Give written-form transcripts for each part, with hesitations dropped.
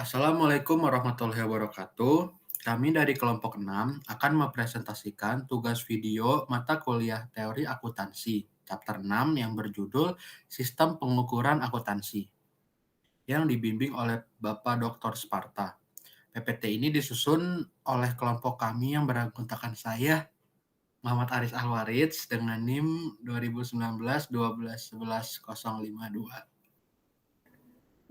Assalamualaikum warahmatullahi wabarakatuh. Kami dari kelompok 6 akan mempresentasikan tugas video mata kuliah teori akuntansi, chapter 6 yang berjudul Sistem Pengukuran Akuntansi, yang dibimbing oleh Bapak Dr. Sparta. PPT ini disusun oleh kelompok kami yang beranggotakan saya, Muhammad Aris Alwaridz, dengan NIM 2019-12-11-052.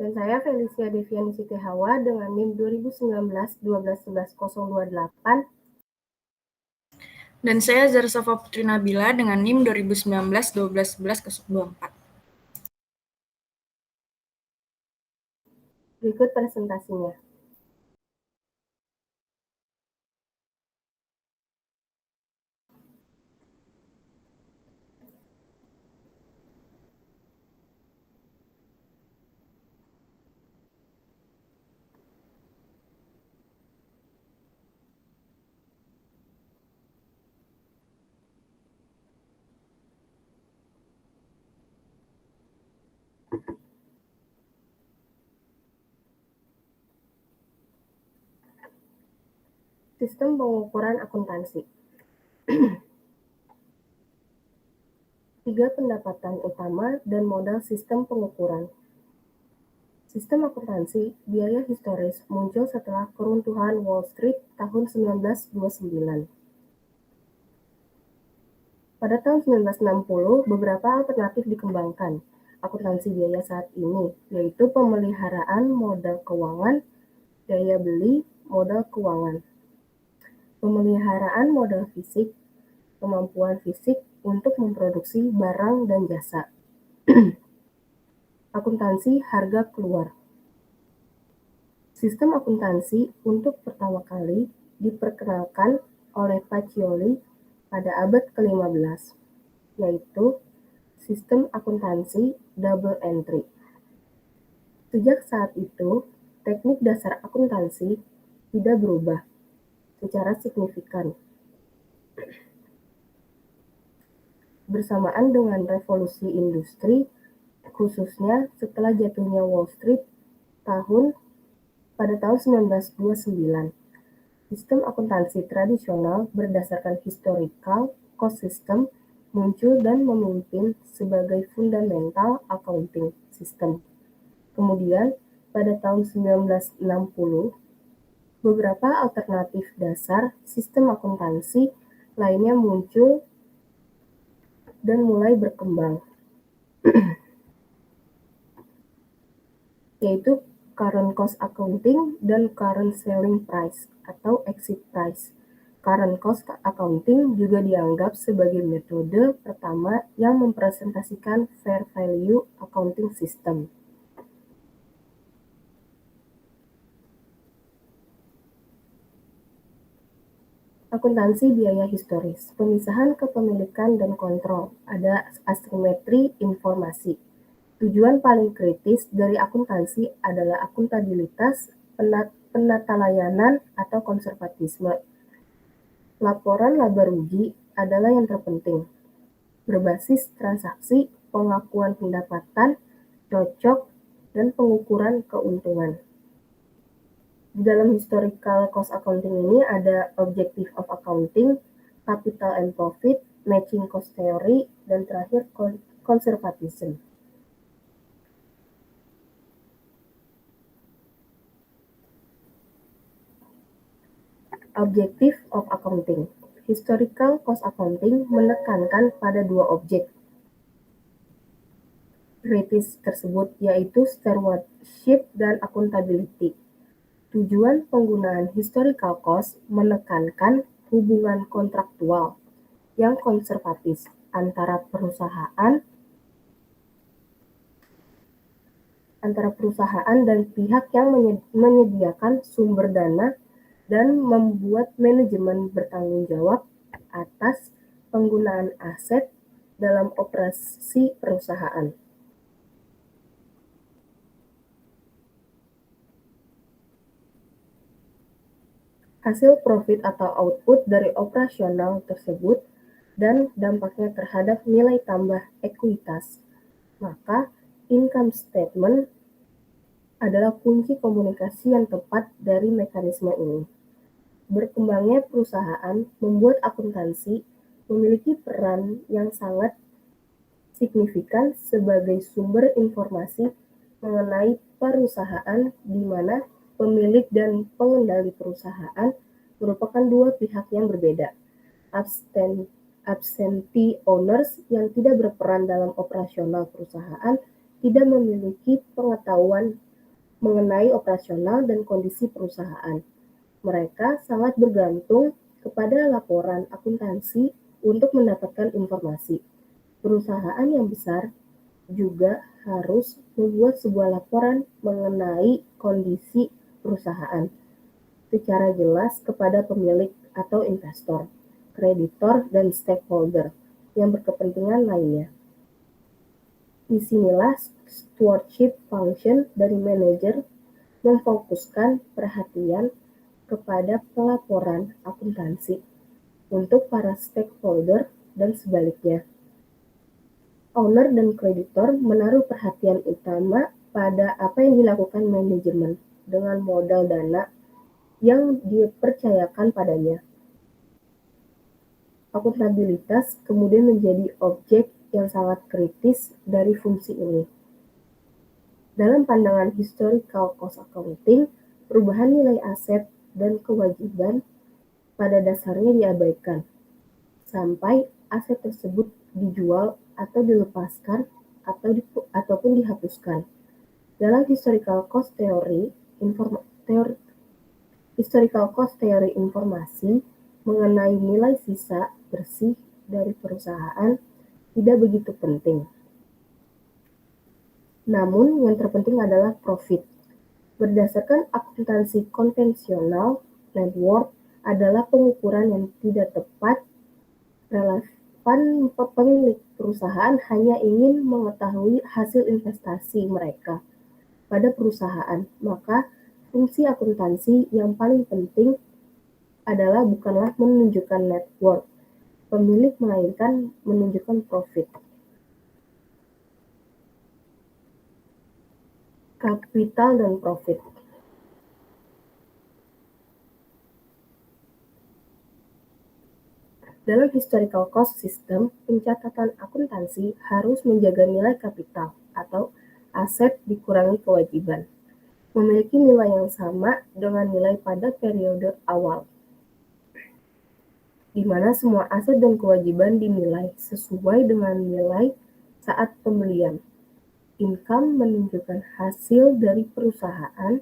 Dan saya Felicia Deviani Siti Hawa dengan NIM 2019-12-11-028. Dan saya Zarsafa Putri Nabila dengan NIM 2019-12-11-024. Berikut presentasinya. Sistem pengukuran akuntansi. 3 pendapatan utama dan modal sistem pengukuran. Sistem akuntansi biaya historis muncul setelah keruntuhan Wall Street tahun 1929. Pada tahun 1960, beberapa alternatif dikembangkan akuntansi biaya saat ini, yaitu pemeliharaan modal keuangan, daya beli modal keuangan, pemeliharaan modal fisik, kemampuan fisik untuk memproduksi barang dan jasa, akuntansi harga keluar. Sistem akuntansi untuk pertama kali diperkenalkan oleh Pacioli pada abad ke-15, yaitu sistem akuntansi double entry. Sejak saat itu, teknik dasar akuntansi tidak berubah secara signifikan. Bersamaan dengan revolusi industri, khususnya setelah jatuhnya Wall Street pada tahun 1929, sistem akuntansi tradisional berdasarkan historical cost system muncul dan memimpin sebagai fundamental accounting system. Kemudian, pada tahun 1960, beberapa alternatif dasar sistem akuntansi lainnya muncul dan mulai berkembang, yaitu current cost accounting dan current selling price atau exit price. Current cost accounting juga dianggap sebagai metode pertama yang mempresentasikan fair value accounting system. Akuntansi biaya historis, pemisahan kepemilikan dan kontrol, ada asimetri informasi. Tujuan paling kritis dari akuntansi adalah akuntabilitas, penata layanan, atau konservatisme. Laporan laba rugi adalah yang terpenting. Berbasis transaksi, pengakuan pendapatan, cocok, dan pengukuran keuntungan. Di dalam historical cost accounting ini ada objective of accounting, capital and profit, matching cost theory, dan terakhir conservatism. Objective of accounting. Historical cost accounting menekankan pada dua objek kritis tersebut, yaitu stewardship dan accountability. Tujuan penggunaan historical cost menekankan hubungan kontraktual yang konservatif antara perusahaan dan pihak yang menyediakan sumber dana dan membuat manajemen bertanggung jawab atas penggunaan aset dalam operasi perusahaan. Hasil profit atau output dari operasional tersebut dan dampaknya terhadap nilai tambah ekuitas. Maka income statement adalah kunci komunikasi yang tepat dari mekanisme ini. Berkembangnya perusahaan membuat akuntansi memiliki peran yang sangat signifikan sebagai sumber informasi mengenai perusahaan di mana pemilik dan pengendali perusahaan merupakan dua pihak yang berbeda. Absentee owners yang tidak berperan dalam operasional perusahaan tidak memiliki pengetahuan mengenai operasional dan kondisi perusahaan. Mereka sangat bergantung kepada laporan akuntansi untuk mendapatkan informasi. Perusahaan yang besar juga harus membuat sebuah laporan mengenai kondisi perusahaan secara jelas kepada pemilik atau investor, kreditor, dan stakeholder yang berkepentingan lainnya. Disinilah stewardship function dari manajer memfokuskan perhatian kepada pelaporan akuntansi untuk para stakeholder dan sebaliknya. Owner dan kreditor menaruh perhatian utama pada apa yang dilakukan manajemen dengan modal dana yang dipercayakan padanya. Akuntabilitas kemudian menjadi objek yang sangat kritis dari fungsi ini. Dalam pandangan historical cost accounting, perubahan nilai aset dan kewajiban pada dasarnya diabaikan, sampai aset tersebut dijual atau dilepaskan ataupun dihapuskan. Dalam historical cost theory informasi mengenai nilai sisa bersih dari perusahaan tidak begitu penting. Namun yang terpenting adalah profit. Berdasarkan akuntansi konvensional, net worth adalah pengukuran yang tidak tepat. Relevan pemilik perusahaan hanya ingin mengetahui hasil investasi mereka pada perusahaan, maka fungsi akuntansi yang paling penting adalah bukanlah menunjukkan net worth pemilik, melainkan menunjukkan profit. Kapital dan profit. Dalam historical cost system, pencatatan akuntansi harus menjaga nilai kapital atau aset dikurangi kewajiban, memiliki nilai yang sama dengan nilai pada periode awal, di mana semua aset dan kewajiban dinilai sesuai dengan nilai saat pembelian. Income menunjukkan hasil dari perusahaan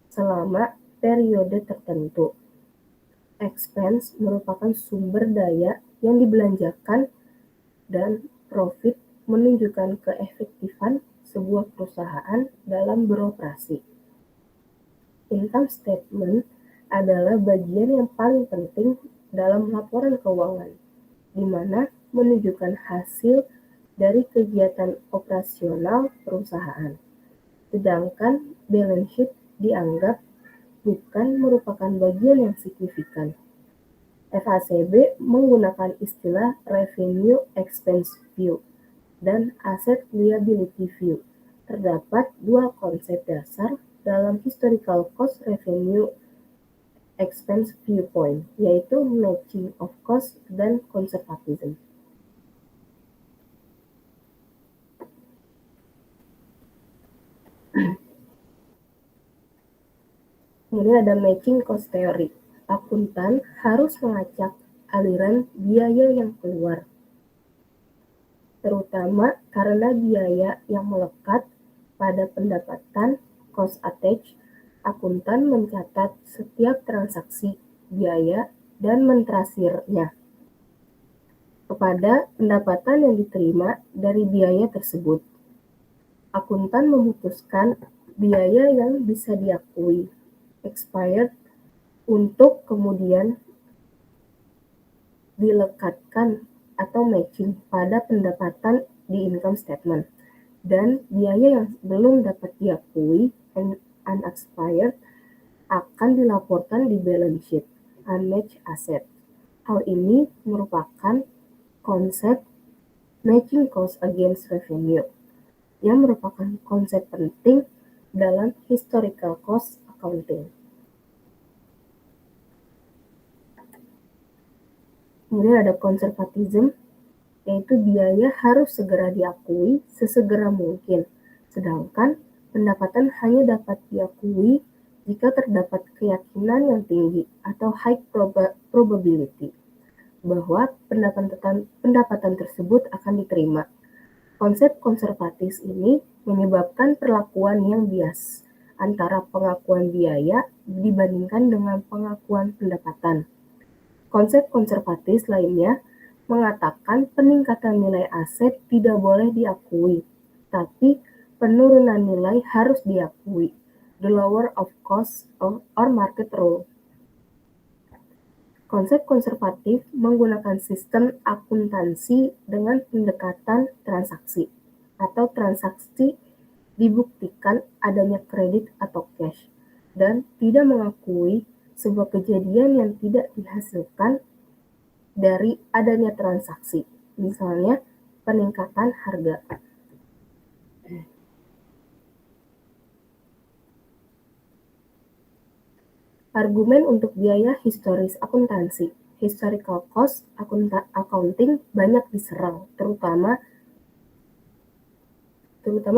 selama periode tertentu. Expense merupakan sumber daya yang dibelanjakan, dan profit menunjukkan keefektifan sebuah perusahaan dalam beroperasi. Income statement adalah bagian yang paling penting dalam laporan keuangan, di mana menunjukkan hasil dari kegiatan operasional perusahaan. Sedangkan balance sheet dianggap bukan merupakan bagian yang signifikan. FACB menggunakan istilah revenue expense view dan asset liability view. Terdapat dua konsep dasar dalam historical cost revenue expense viewpoint, yaitu matching of cost dan conservatism. Kemudian ada matching cost theory. Akuntan harus melacak aliran biaya yang keluar, terutama karena biaya yang melekat pada pendapatan cost attached. Akuntan mencatat setiap transaksi biaya dan mentransfernya kepada pendapatan yang diterima dari biaya tersebut. Akuntan memutuskan biaya yang bisa diakui expired untuk kemudian dilekatkan atau matching pada pendapatan di income statement, dan biaya yang belum dapat diakui unexpired akan dilaporkan di balance sheet unmatched asset. Hal ini merupakan konsep matching cost against revenue yang merupakan konsep penting dalam historical cost accounting. Kemudian ada conservatism, yaitu biaya harus segera diakui sesegera mungkin, sedangkan pendapatan hanya dapat diakui jika terdapat keyakinan yang tinggi atau high probability bahwa pendapatan tersebut akan diterima. Konsep konservatif ini menyebabkan perlakuan yang bias antara pengakuan biaya dibandingkan dengan pengakuan pendapatan. Konsep konservatif lainnya mengatakan peningkatan nilai aset tidak boleh diakui, tapi penurunan nilai harus diakui, the lower of cost or market rule. Konsep konservatif menggunakan sistem akuntansi dengan pendekatan transaksi, atau transaksi dibuktikan adanya kredit atau cash, dan tidak mengakui sebuah kejadian yang tidak dihasilkan dari adanya transaksi, misalnya peningkatan harga. Argumen untuk biaya historis akuntansi. Historical cost accounting banyak diserang, terutama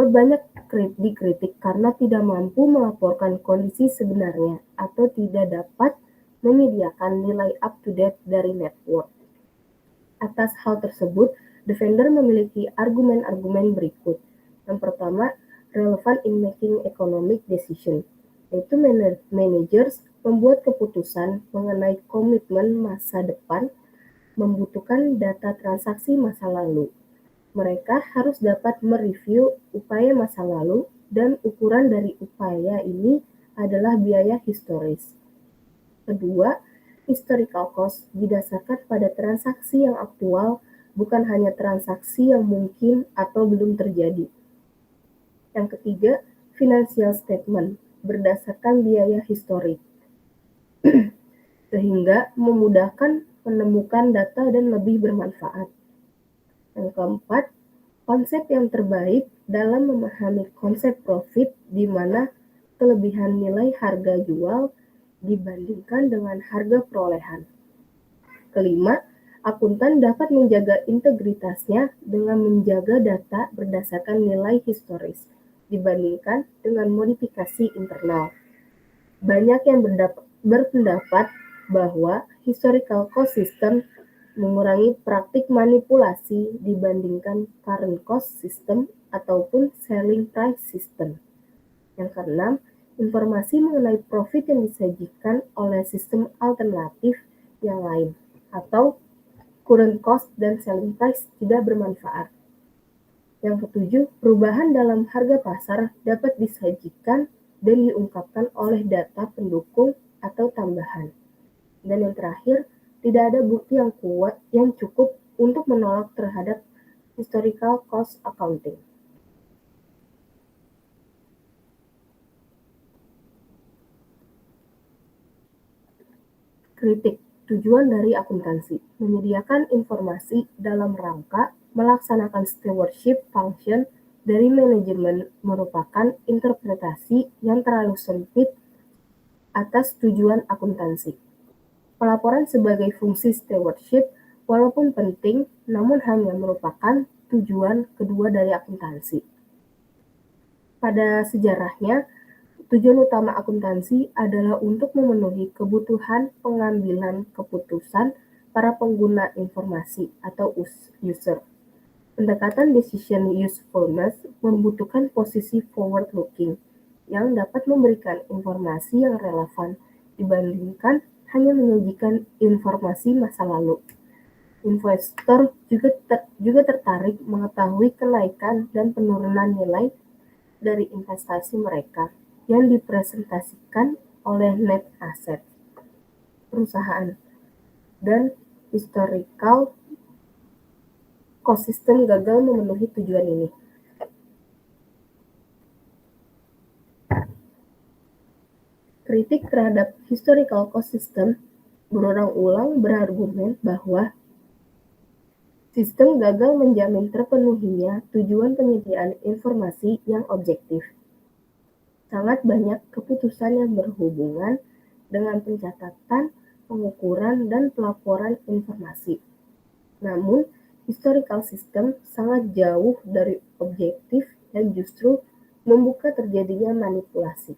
banyak dikritik karena tidak mampu melaporkan kondisi sebenarnya atau tidak dapat menyediakan nilai up-to-date dari net worth. Atas hal tersebut, defender memiliki argumen-argumen berikut. Yang pertama, relevant in making economic decision, yaitu managers membuat keputusan mengenai komitmen masa depan membutuhkan data transaksi masa lalu. Mereka harus dapat mereview upaya masa lalu dan ukuran dari upaya ini adalah biaya historis. Kedua, historical cost didasarkan pada transaksi yang aktual, bukan hanya transaksi yang mungkin atau belum terjadi. Yang ketiga, financial statement berdasarkan biaya historik, sehingga memudahkan menemukan data dan lebih bermanfaat. Yang keempat, konsep yang terbaik dalam memahami konsep profit di mana kelebihan nilai harga jual dibandingkan dengan harga perolehan. Kelima, akuntan dapat menjaga integritasnya dengan menjaga data berdasarkan nilai historis dibandingkan dengan modifikasi internal. Banyak yang berpendapat bahwa historical cost system mengurangi praktik manipulasi dibandingkan current cost system ataupun selling price system. Yang keenam, informasi mengenai profit yang disajikan oleh sistem alternatif yang lain atau current cost dan selling price tidak bermanfaat. Yang ketujuh, perubahan dalam harga pasar dapat disajikan dan diungkapkan oleh data pendukung atau tambahan. Dan yang terakhir, tidak ada bukti yang kuat yang cukup untuk menolak terhadap historical cost accounting. Kritik. Tujuan dari akuntansi menyediakan informasi dalam rangka melaksanakan stewardship function dari manajemen merupakan interpretasi yang terlalu sempit atas tujuan akuntansi. Pelaporan sebagai fungsi stewardship walaupun penting, namun hanya merupakan tujuan kedua dari akuntansi. Pada sejarahnya, tujuan utama akuntansi adalah untuk memenuhi kebutuhan pengambilan keputusan para pengguna informasi atau user. Pendekatan decision usefulness membutuhkan posisi forward-looking yang dapat memberikan informasi yang relevan dibandingkan hanya menyajikan informasi masa lalu. Investor juga tertarik mengetahui kenaikan dan penurunan nilai dari investasi mereka yang dipresentasikan oleh net asset perusahaan dan historical cost system gagal memenuhi tujuan ini. Kritik terhadap historical cost system berulang-ulang berargumen bahwa sistem gagal menjamin terpenuhinya tujuan penyediaan informasi yang objektif. sangat banyak keputusan yang berhubungan dengan pencatatan, pengukuran, dan pelaporan informasi. Namun, historical system sangat jauh dari objektif dan justru membuka terjadinya manipulasi.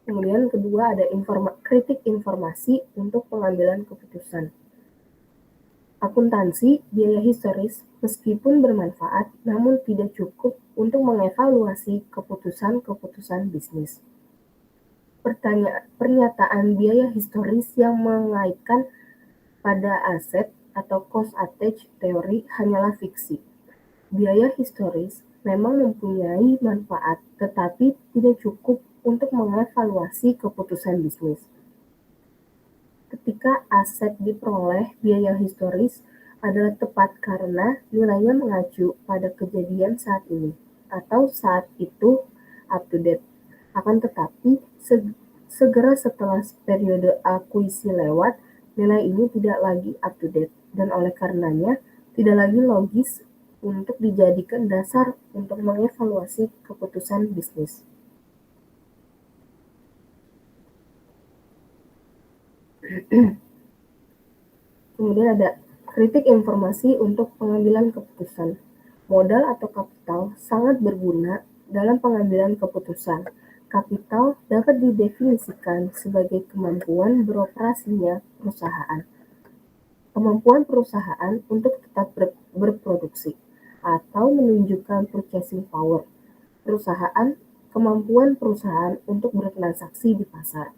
Kemudian kedua ada kritik informasi untuk pengambilan keputusan. Akuntansi biaya historis meskipun bermanfaat namun tidak cukup untuk mengevaluasi keputusan-keputusan bisnis. Pernyataan biaya historis yang mengaitkan pada aset atau cost attached teori hanyalah fiksi. Biaya historis memang mempunyai manfaat tetapi tidak cukup untuk mengevaluasi keputusan bisnis. Ketika aset diperoleh, biaya historis adalah tepat karena nilainya mengacu pada kejadian saat ini atau saat itu up to date. Akan tetapi, segera setelah periode akuisisi lewat, nilai ini tidak lagi up to date dan oleh karenanya tidak lagi logis untuk dijadikan dasar untuk mengevaluasi keputusan bisnis. Kemudian ada kritik informasi untuk pengambilan keputusan. Modal atau kapital sangat berguna dalam pengambilan keputusan. Kapital dapat didefinisikan sebagai kemampuan beroperasinya perusahaan. Kemampuan perusahaan untuk tetap berproduksi atau menunjukkan purchasing power. Kemampuan perusahaan untuk bertransaksi di pasar.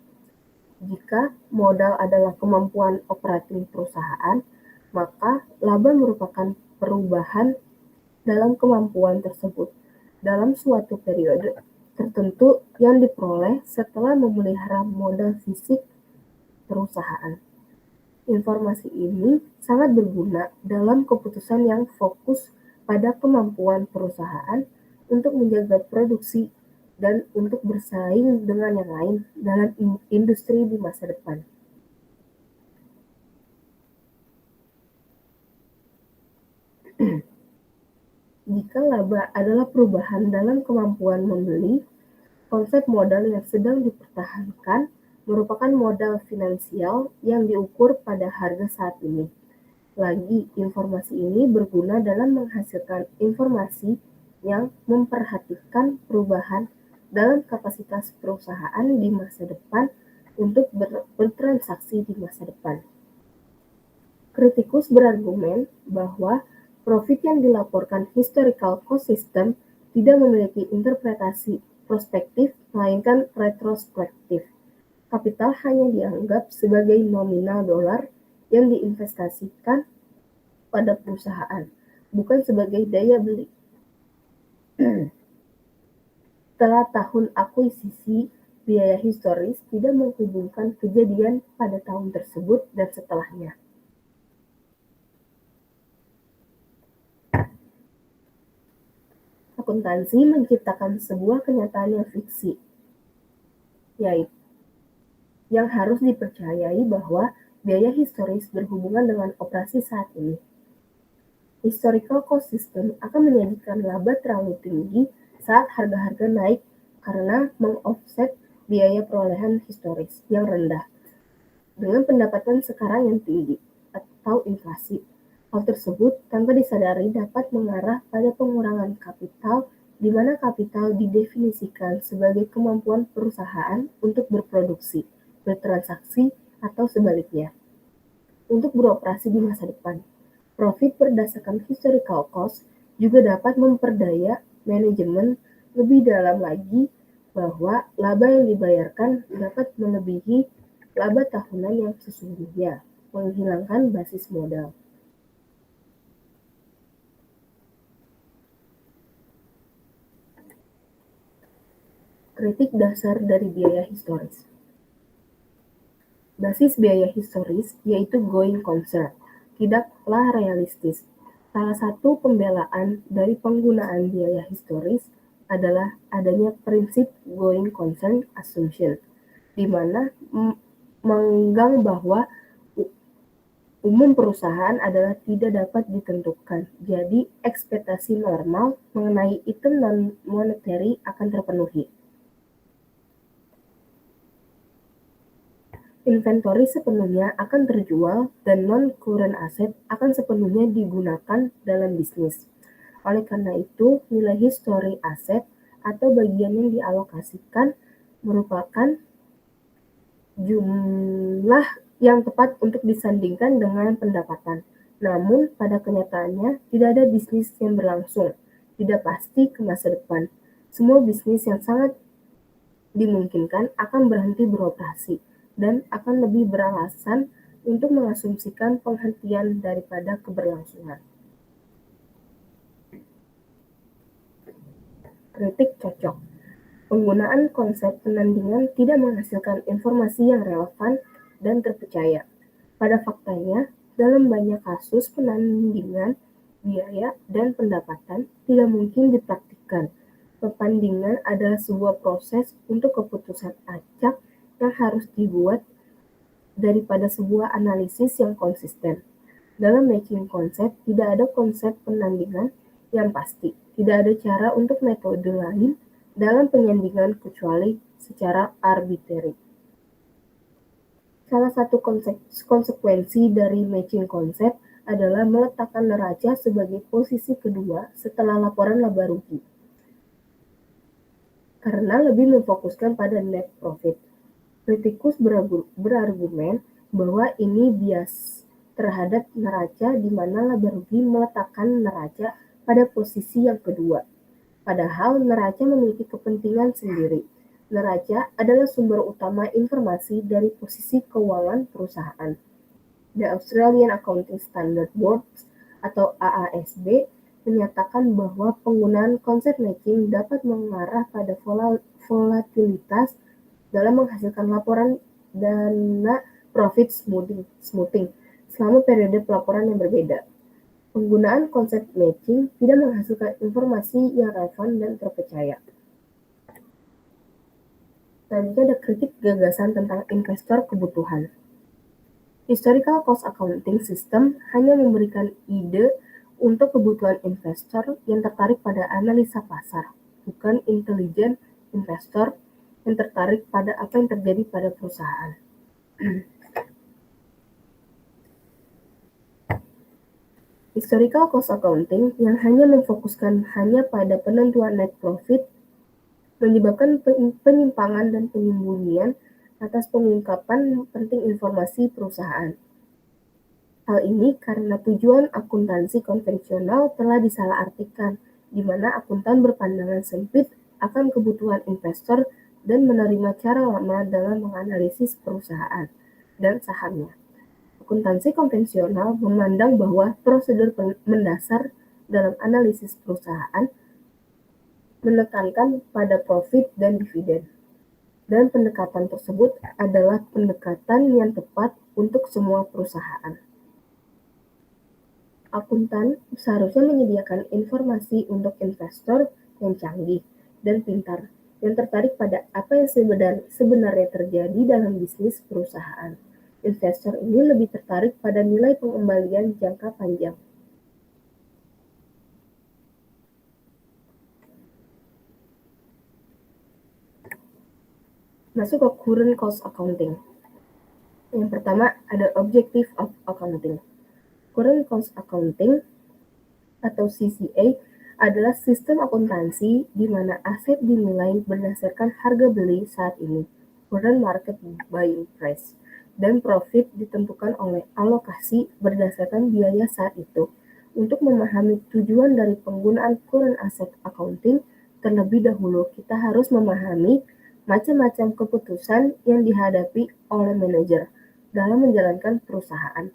Jika modal adalah kemampuan operating perusahaan, maka laba merupakan perubahan dalam kemampuan tersebut dalam suatu periode tertentu yang diperoleh setelah memelihara modal fisik perusahaan. Informasi ini sangat berguna dalam keputusan yang fokus pada kemampuan perusahaan untuk menjaga produksi dan untuk bersaing dengan yang lain dalam industri di masa depan. Jika laba adalah perubahan dalam kemampuan membeli, konsep modal yang sedang dipertahankan merupakan modal finansial yang diukur pada harga saat ini. Lagi, informasi ini berguna dalam menghasilkan informasi yang memperhatikan perubahan dalam kapasitas perusahaan di masa depan untuk bertransaksi di masa depan. Kritikus berargumen bahwa profit yang dilaporkan historical cost system tidak memiliki interpretasi prospektif, melainkan retrospektif. Kapital hanya dianggap sebagai nominal dolar yang diinvestasikan pada perusahaan, bukan sebagai daya beli. Setelah tahun akuisisi, biaya historis tidak menghubungkan kejadian pada tahun tersebut dan setelahnya. Akuntansi menciptakan sebuah kenyataan yang fiksi, yaitu yang harus dipercayai bahwa biaya historis berhubungan dengan operasi saat ini. Historical cost system akan menyajikan laba terlalu tinggi saat harga-harga naik karena meng-offset biaya perolehan historis yang rendah dengan pendapatan sekarang yang tinggi atau inflasi. Hal tersebut tanpa disadari dapat mengarah pada pengurangan kapital di mana kapital didefinisikan sebagai kemampuan perusahaan untuk berproduksi, bertransaksi, atau sebaliknya, untuk beroperasi di masa depan. Profit berdasarkan historical cost juga dapat memperdaya manajemen lebih dalam lagi bahwa laba yang dibayarkan dapat melebihi laba tahunan yang sesungguhnya, menghilangkan basis modal. Kritik dasar dari biaya historis. Basis biaya historis yaitu going concern, tidaklah realistis. Salah satu pembelaan dari penggunaan biaya historis adalah adanya prinsip going concern assumption, di mana menggang bahwa umum perusahaan adalah tidak dapat ditentukan. Jadi, ekspektasi normal mengenai item non-monetary akan terpenuhi. Inventory sepenuhnya akan terjual dan non-current asset akan sepenuhnya digunakan dalam bisnis. Oleh karena itu, nilai history aset atau bagian yang dialokasikan merupakan jumlah yang tepat untuk disandingkan dengan pendapatan. Namun, pada kenyataannya, tidak ada bisnis yang berlangsung, tidak pasti ke masa depan. Semua bisnis yang sangat dimungkinkan akan berhenti beroperasi dan akan lebih beralasan untuk mengasumsikan penghentian daripada keberlangsungan. Kritik cocok. Penggunaan konsep penandingan tidak menghasilkan informasi yang relevan dan terpercaya. Pada faktanya, dalam banyak kasus penandingan, biaya dan pendapatan tidak mungkin dipraktikkan. Pepandingan adalah sebuah proses untuk keputusan acak yang harus dibuat daripada sebuah analisis yang konsisten. Dalam matching konsep, tidak ada konsep penandingan yang pasti. Tidak ada cara untuk metode lain dalam penyandingan kecuali secara arbitrary. Salah satu konsekuensi dari matching konsep adalah meletakkan neraca sebagai posisi kedua setelah laporan laba rugi, karena lebih memfokuskan pada net profit. Kritikus berargumen bahwa ini bias terhadap neraca di mana laba rugi meletakkan neraca pada posisi yang kedua. Padahal neraca memiliki kepentingan sendiri. Neraca adalah sumber utama informasi dari posisi keuangan perusahaan. The Australian Accounting Standard Board atau AASB menyatakan bahwa penggunaan konsep matching dapat mengarah pada volatilitas dalam menghasilkan laporan dana profit smoothing selama periode pelaporan yang berbeda. Penggunaan konsep matching tidak menghasilkan informasi yang relevan dan terpercaya. Selanjutnya ada kritik gagasan tentang investor kebutuhan. Historical cost accounting system hanya memberikan ide untuk kebutuhan investor yang tertarik pada analisa pasar, bukan intelijen investor yang tertarik pada apa yang terjadi pada perusahaan. Historical cost accounting yang hanya memfokuskan hanya pada penentuan net profit menyebabkan penyimpangan dan penyembunyian atas pengungkapan penting informasi perusahaan. Hal ini karena tujuan akuntansi konvensional telah disalahartikan, di mana akuntan berpandangan sempit akan kebutuhan investor dan menerima cara lama dalam menganalisis perusahaan dan sahamnya. Akuntansi konvensional memandang bahwa prosedur mendasar dalam analisis perusahaan menekankan pada profit dan dividen. Dan pendekatan tersebut adalah pendekatan yang tepat untuk semua perusahaan. Akuntan seharusnya menyediakan informasi untuk investor yang canggih dan pintar, yang tertarik pada apa yang sebenarnya terjadi dalam bisnis perusahaan. Investor ini lebih tertarik pada nilai pengembalian jangka panjang. Masuk ke current cost accounting. Yang pertama ada objective of accounting. Current cost accounting atau CCA adalah sistem akuntansi di mana aset dinilai berdasarkan harga beli saat ini, current market buying price, dan profit ditentukan oleh alokasi berdasarkan biaya saat itu. Untuk memahami tujuan dari penggunaan current asset accounting, terlebih dahulu kita harus memahami macam-macam keputusan yang dihadapi oleh manajer dalam menjalankan perusahaan.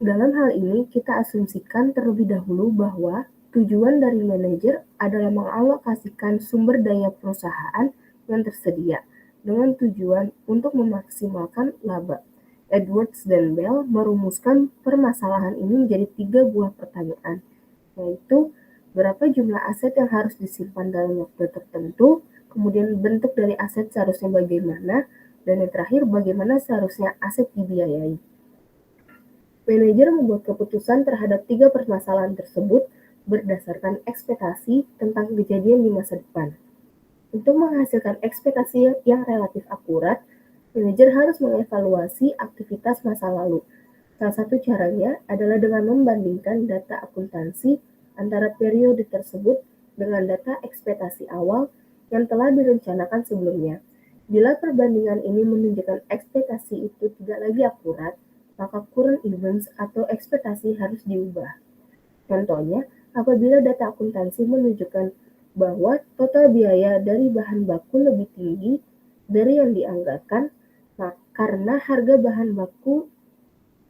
Dalam hal ini, kita asumsikan terlebih dahulu bahwa tujuan dari manajer adalah mengalokasikan sumber daya perusahaan yang tersedia dengan tujuan untuk memaksimalkan laba. Edwards dan Bell merumuskan permasalahan ini menjadi 3 buah pertanyaan, yaitu berapa jumlah aset yang harus disimpan dalam waktu tertentu, kemudian bentuk dari aset seharusnya bagaimana, Dan yang terakhir, bagaimana seharusnya aset dibiayai. Manajer membuat keputusan terhadap 3 permasalahan tersebut berdasarkan ekspektasi tentang kejadian di masa depan. Untuk menghasilkan ekspektasi yang relatif akurat, manajer harus mengevaluasi aktivitas masa lalu. Salah satu caranya adalah dengan membandingkan data akuntansi antara periode tersebut dengan data ekspektasi awal yang telah direncanakan sebelumnya. Bila perbandingan ini menunjukkan ekspektasi itu tidak lagi akurat, maka current events atau ekspektasi harus diubah. Contohnya, apabila data akuntansi menunjukkan bahwa total biaya dari bahan baku lebih tinggi dari yang dianggarkan, karena harga bahan baku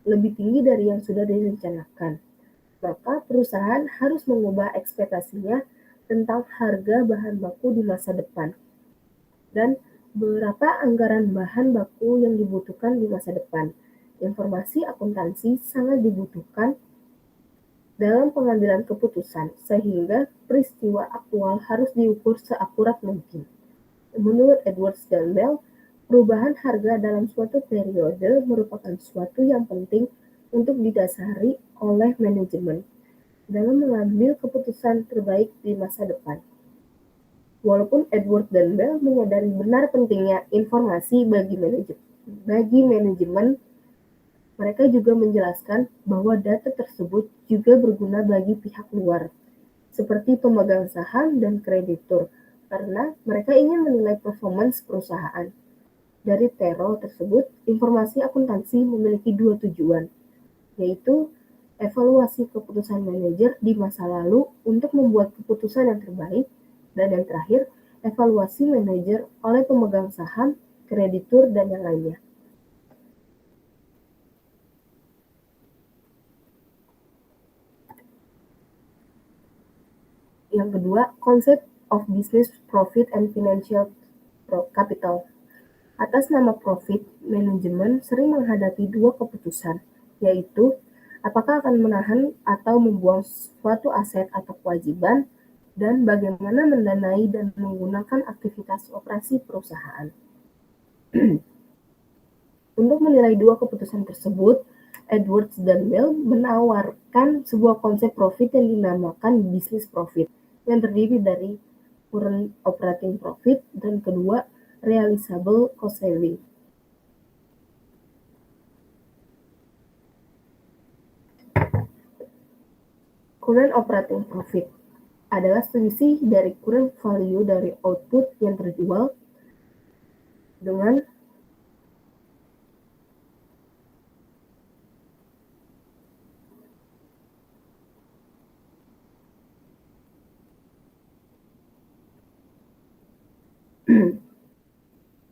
lebih tinggi dari yang sudah direncanakan, maka perusahaan harus mengubah ekspektasinya tentang harga bahan baku di masa depan dan berapa anggaran bahan baku yang dibutuhkan di masa depan. Informasi akuntansi sangat dibutuhkan dalam pengambilan keputusan, sehingga peristiwa aktual harus diukur seakurat mungkin. Menurut Edwards dan Bell, perubahan harga dalam suatu periode merupakan suatu yang penting untuk didasari oleh manajemen dalam mengambil keputusan terbaik di masa depan. Walaupun Edwards dan Bell menyadari benar pentingnya informasi bagi manajemen, mereka juga menjelaskan bahwa data tersebut juga berguna bagi pihak luar, seperti pemegang saham dan kreditur, karena mereka ingin menilai performance perusahaan. Dari teror tersebut, informasi akuntansi memiliki 2 tujuan, yaitu evaluasi keputusan manajer di masa lalu untuk membuat keputusan yang terbaik, dan yang terakhir, evaluasi manajer oleh pemegang saham, kreditur, dan yang lainnya. Yang kedua, konsep of business profit and financial capital. Atas nama profit, manajemen sering menghadapi 2 keputusan, yaitu apakah akan menahan atau membuang suatu aset atau kewajiban, dan bagaimana mendanai dan menggunakan aktivitas operasi perusahaan. Untuk menilai 2 keputusan tersebut, Edwards dan Bell menawarkan sebuah konsep profit yang dinamakan business profit, yang terdiri dari current operating profit dan kedua realizable cost saving. Current operating profit adalah selisih dari current value dari output yang terjual dengan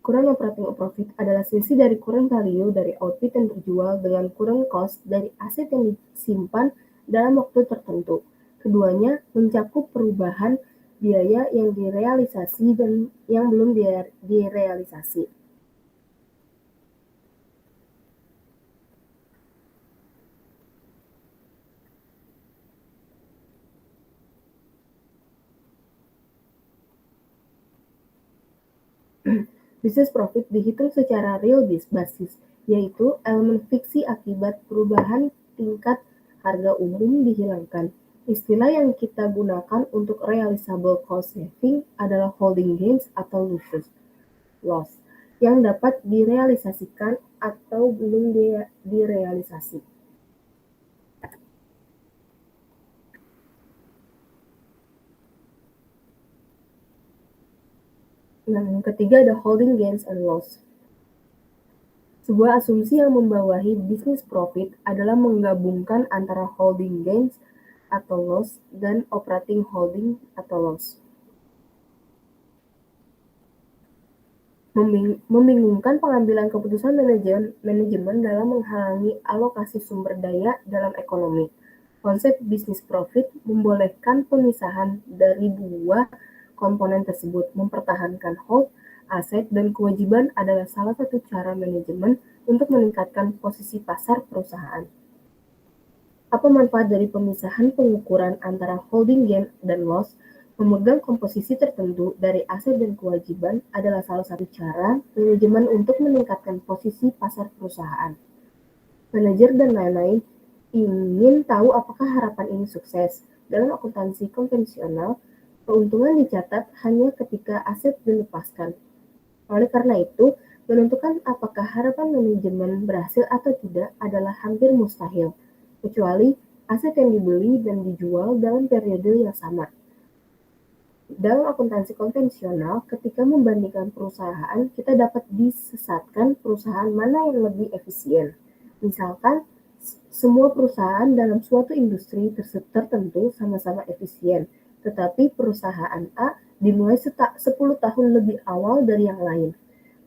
current operating profit adalah selisih dari current value dari output yang terjual dengan current cost dari aset yang disimpan dalam waktu tertentu. Keduanya mencakup perubahan biaya yang direalisasi dan yang belum direalisasi. Business profit dihitung secara real basis, yaitu elemen fiksi akibat perubahan tingkat harga umum dihilangkan. Istilah yang kita gunakan untuk realizable cost saving adalah holding gains atau loss, yang dapat direalisasikan atau belum direalisasi. Yang ketiga ada holding gains and loss. Sebuah asumsi yang membawahi business profit adalah menggabungkan antara holding gains atau loss dan operating holding atau loss. Membingungkan pengambilan keputusan manajemen dalam menghalangi alokasi sumber daya dalam ekonomi. Konsep business profit membolehkan pemisahan dari 2 komponen tersebut. Mempertahankan hold, aset, dan kewajiban adalah salah satu cara manajemen untuk meningkatkan posisi pasar perusahaan. Apa manfaat dari pemisahan pengukuran antara holding gain dan loss Memegang komposisi tertentu dari aset dan kewajiban adalah salah satu cara manajemen untuk meningkatkan posisi pasar perusahaan. Manajer dan lain-lain ingin tahu apakah harapan ini sukses. Dalam akuntansi konvensional, keuntungan dicatat hanya ketika aset dilepaskan. Oleh karena itu, menentukan apakah harapan manajemen berhasil atau tidak adalah hampir mustahil, kecuali aset yang dibeli dan dijual dalam periode yang sama. Dalam akuntansi konvensional, ketika membandingkan perusahaan, kita dapat disesatkan perusahaan mana yang lebih efisien. Misalkan, semua perusahaan dalam suatu industri tertentu sama-sama efisien, tetapi perusahaan A dimulai 10 tahun lebih awal dari yang lain.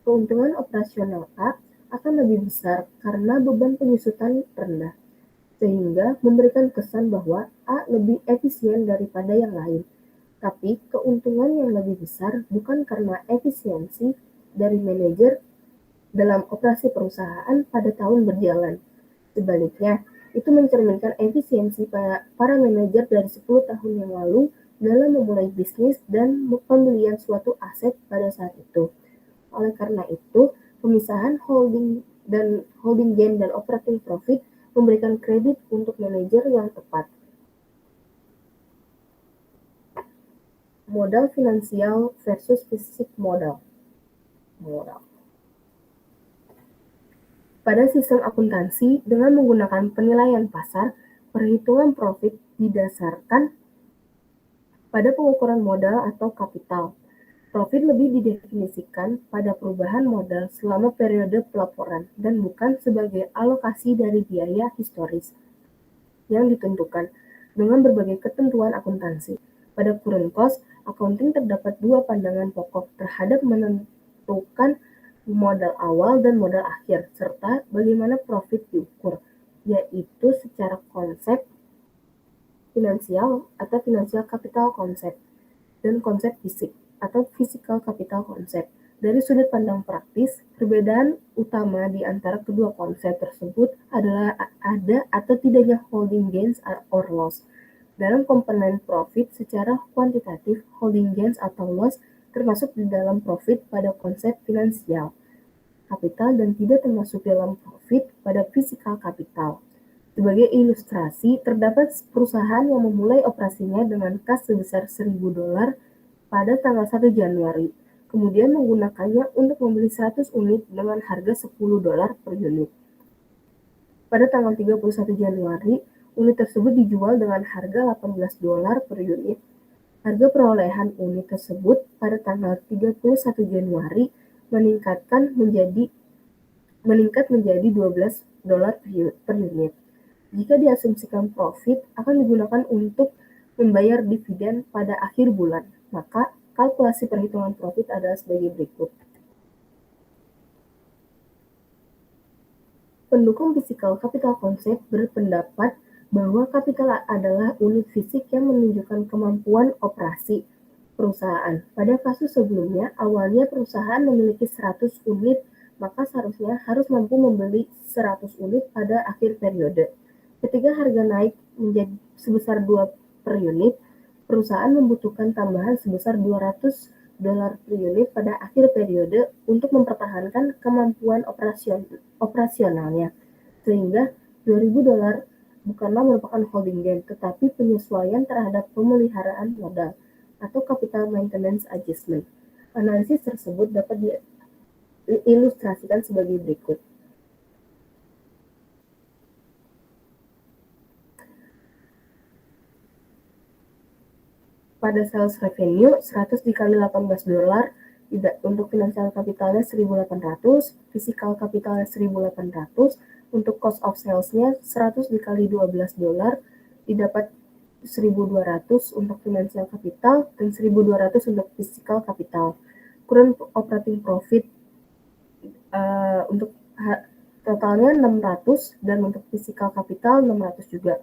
Keuntungan operasional A akan lebih besar karena beban penyusutan rendah, sehingga memberikan kesan bahwa A lebih efisien daripada yang lain. Tapi keuntungan yang lebih besar bukan karena efisiensi dari manajer dalam operasi perusahaan pada tahun berjalan. Sebaliknya, itu mencerminkan efisiensi para manajer dari 10 tahun yang lalu dalam memulai bisnis dan pembelian suatu aset pada saat itu. Oleh karena itu, pemisahan holding gain dan operating profit memberikan kredit untuk manajer yang tepat. Modal finansial versus fisik modal. Pada sistem akuntansi, dengan menggunakan penilaian pasar, perhitungan profit didasarkan pada pengukuran modal atau kapital. Profit lebih didefinisikan pada perubahan modal selama periode pelaporan dan bukan sebagai alokasi dari biaya historis yang ditentukan dengan berbagai ketentuan akuntansi. Pada current cost accounting terdapat dua pandangan pokok terhadap menentukan modal awal dan modal akhir, serta bagaimana profit diukur, yaitu secara konsep finansial atau financial capital konsep, dan konsep fisik atau physical capital konsep. Dari sudut pandang praktis, perbedaan utama di antara kedua konsep tersebut adalah ada atau tidaknya holding gains or loss. Dalam komponen profit secara kuantitatif, holding gains atau loss termasuk di dalam profit pada konsep finansial kapital dan tidak termasuk dalam profit pada physical capital. Sebagai ilustrasi, terdapat perusahaan yang memulai operasinya dengan kas sebesar $1.000 pada tanggal 1 Januari, kemudian menggunakannya untuk membeli 100 unit dengan harga $10 per unit. Pada tanggal 31 Januari, unit tersebut dijual dengan harga $18 per unit. Harga perolehan unit tersebut pada tanggal 31 Januari meningkat menjadi $12 per unit. Jika diasumsikan profit akan digunakan untuk membayar dividen pada akhir bulan, maka kalkulasi perhitungan profit adalah sebagai berikut. Pendukung physical capital konsep berpendapat bahwa kapital adalah unit fisik yang menunjukkan kemampuan operasi perusahaan. Pada kasus sebelumnya, awalnya perusahaan memiliki 100 unit, maka seharusnya harus mampu membeli 100 unit pada akhir periode. Ketika harga naik menjadi sebesar 2 per unit, perusahaan membutuhkan tambahan sebesar $200 per unit pada akhir periode untuk mempertahankan kemampuan operasionalnya, sehingga $2.000 bukanlah merupakan holding gain, tetapi penyesuaian terhadap pemeliharaan modal atau capital maintenance adjustment. Analisis tersebut dapat diilustrasikan sebagai berikut. Pada sales revenue, 100 dikali $18, untuk finansial kapitalnya 1.800, physical kapitalnya 1.800, untuk cost of sales-nya 100 dikali $12, didapat 1.200 untuk finansial kapital dan 1.200 untuk physical kapital. Current operating profit untuk totalnya 600 dan untuk physical kapital 600 juga.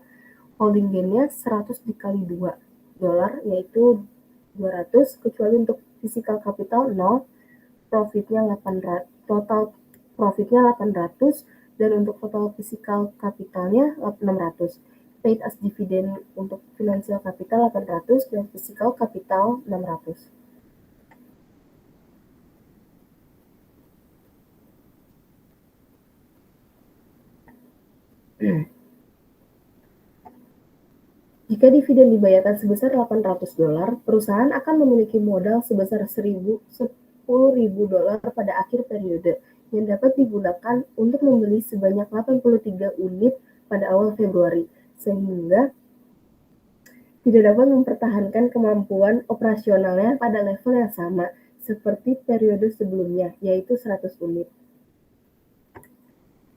Holding gain-nya 100 dikali $2, yaitu 200, kecuali untuk physical capital 0, profitnya 800, total profitnya 800, dan untuk total physical capitalnya 600. paid as dividend untuk financial capital 800 dan physical capital 600. Jika dividen dibayarkan sebesar $800, perusahaan akan memiliki modal sebesar $10.000 pada akhir periode, yang dapat digunakan untuk membeli sebanyak 83 unit pada awal Februari, sehingga tidak dapat mempertahankan kemampuan operasionalnya pada level yang sama seperti periode sebelumnya, yaitu 100 unit.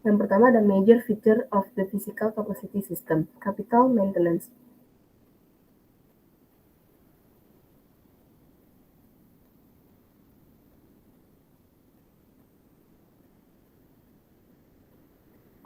Yang pertama ada major feature of the physical capacity system, capital maintenance.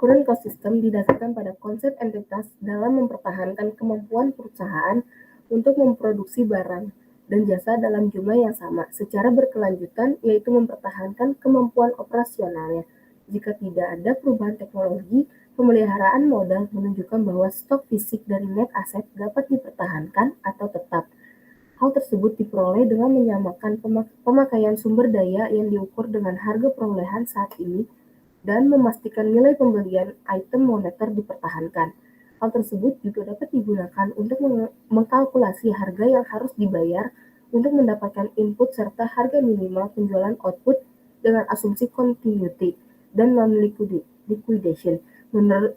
Current cost system didasarkan pada konsep entitas dalam mempertahankan kemampuan perusahaan untuk memproduksi barang dan jasa dalam jumlah yang sama secara berkelanjutan, yaitu mempertahankan kemampuan operasionalnya. Jika tidak ada perubahan teknologi, pemeliharaan modal menunjukkan bahwa stok fisik dari net asset dapat dipertahankan atau tetap. Hal tersebut diperoleh dengan menyamakan pemakaian sumber daya yang diukur dengan harga perolehan saat ini dan memastikan nilai pembelian item moneter dipertahankan. Hal tersebut juga dapat digunakan untuk mengkalkulasi harga yang harus dibayar untuk mendapatkan input serta harga minimal penjualan output dengan asumsi continuity dan non-liquidation.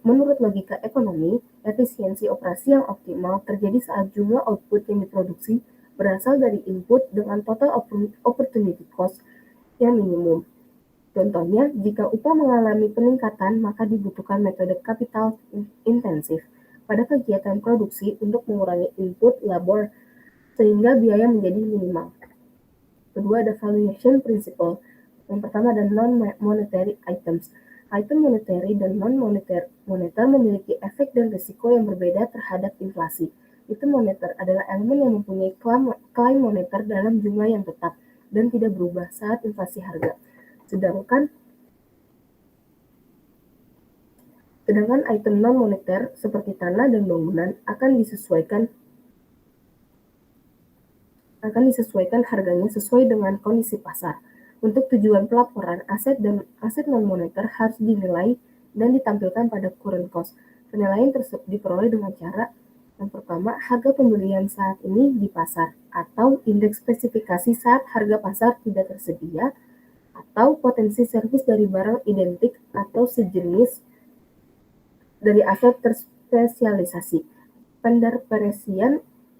Menurut logika ekonomi, efisiensi operasi yang optimal terjadi saat jumlah output yang diproduksi berasal dari input dengan total opportunity cost yang minimum. Contohnya, jika upah mengalami peningkatan, maka dibutuhkan metode capital intensif pada kegiatan produksi untuk mengurangi input labor sehingga biaya menjadi minimal. Kedua ada valuation principle. Yang pertama ada non-monetary items. Item monetary dan non-moneter memiliki efek dan risiko yang berbeda terhadap inflasi. Item moneter adalah elemen yang mempunyai klaim moneter dalam jumlah yang tetap dan tidak berubah saat inflasi harga. Sedangkan item non-moneter seperti tanah dan bangunan akan disesuaikan harganya sesuai dengan kondisi pasar. Untuk tujuan pelaporan, aset non-moneter harus dinilai dan ditampilkan pada current cost. Penilaian tersebut diperoleh dengan cara yang pertama, harga pembelian saat ini di pasar, atau indeks spesifikasi saat harga pasar tidak tersedia, atau potensi servis dari barang identik atau sejenis dari aset terspesialisasi.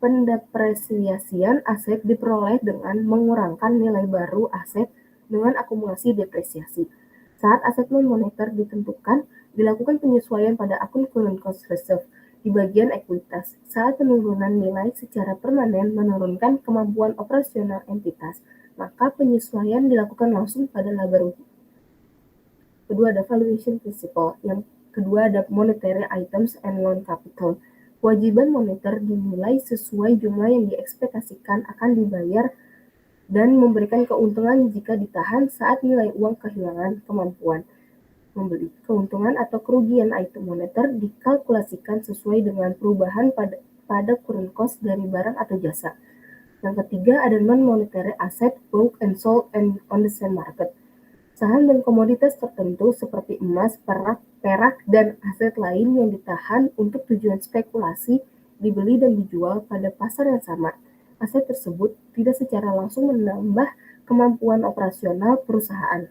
Pendepresiasian aset diperoleh dengan mengurangkan nilai baru aset dengan akumulasi depresiasi. Saat aset non-moneter ditentukan, dilakukan penyesuaian pada akun current cost reserve di bagian ekuitas. Saat penurunan nilai secara permanen menurunkan kemampuan operasional entitas, maka penyesuaian dilakukan langsung pada laba rugi. Kedua ada valuation principle. Yang kedua ada monetary items and non-capital. Kewajiban moneter dinilai sesuai jumlah yang diekspektasikan akan dibayar dan memberikan keuntungan jika ditahan saat nilai uang kehilangan kemampuan membeli. Keuntungan atau kerugian item moneter dikalkulasikan sesuai dengan perubahan pada current cost dari barang atau jasa. Yang ketiga ada non-monetary asset bought and sold on the same market. Saham dan komoditas tertentu seperti emas, perak, dan aset lain yang ditahan untuk tujuan spekulasi dibeli dan dijual pada pasar yang sama. Aset tersebut tidak secara langsung menambah kemampuan operasional perusahaan.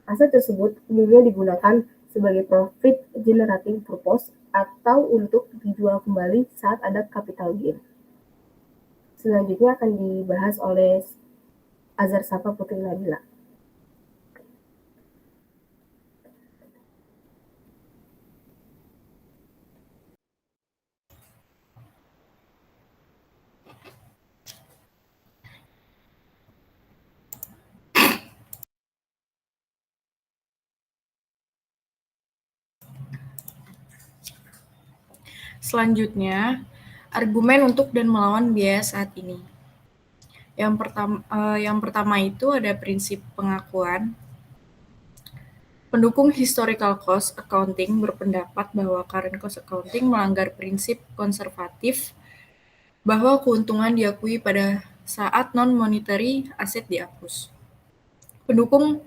Aset tersebut umumnya digunakan sebagai profit generating purpose atau untuk dijual kembali saat ada capital gain. Selanjutnya akan dibahas oleh Azhar Safa Putri Nabila. Selanjutnya, argumen untuk dan melawan biaya saat ini. Yang pertama itu ada prinsip pengakuan. Pendukung historical cost accounting berpendapat bahwa current cost accounting melanggar prinsip konservatif bahwa keuntungan diakui pada saat non-monetary aset dihapus. Pendukung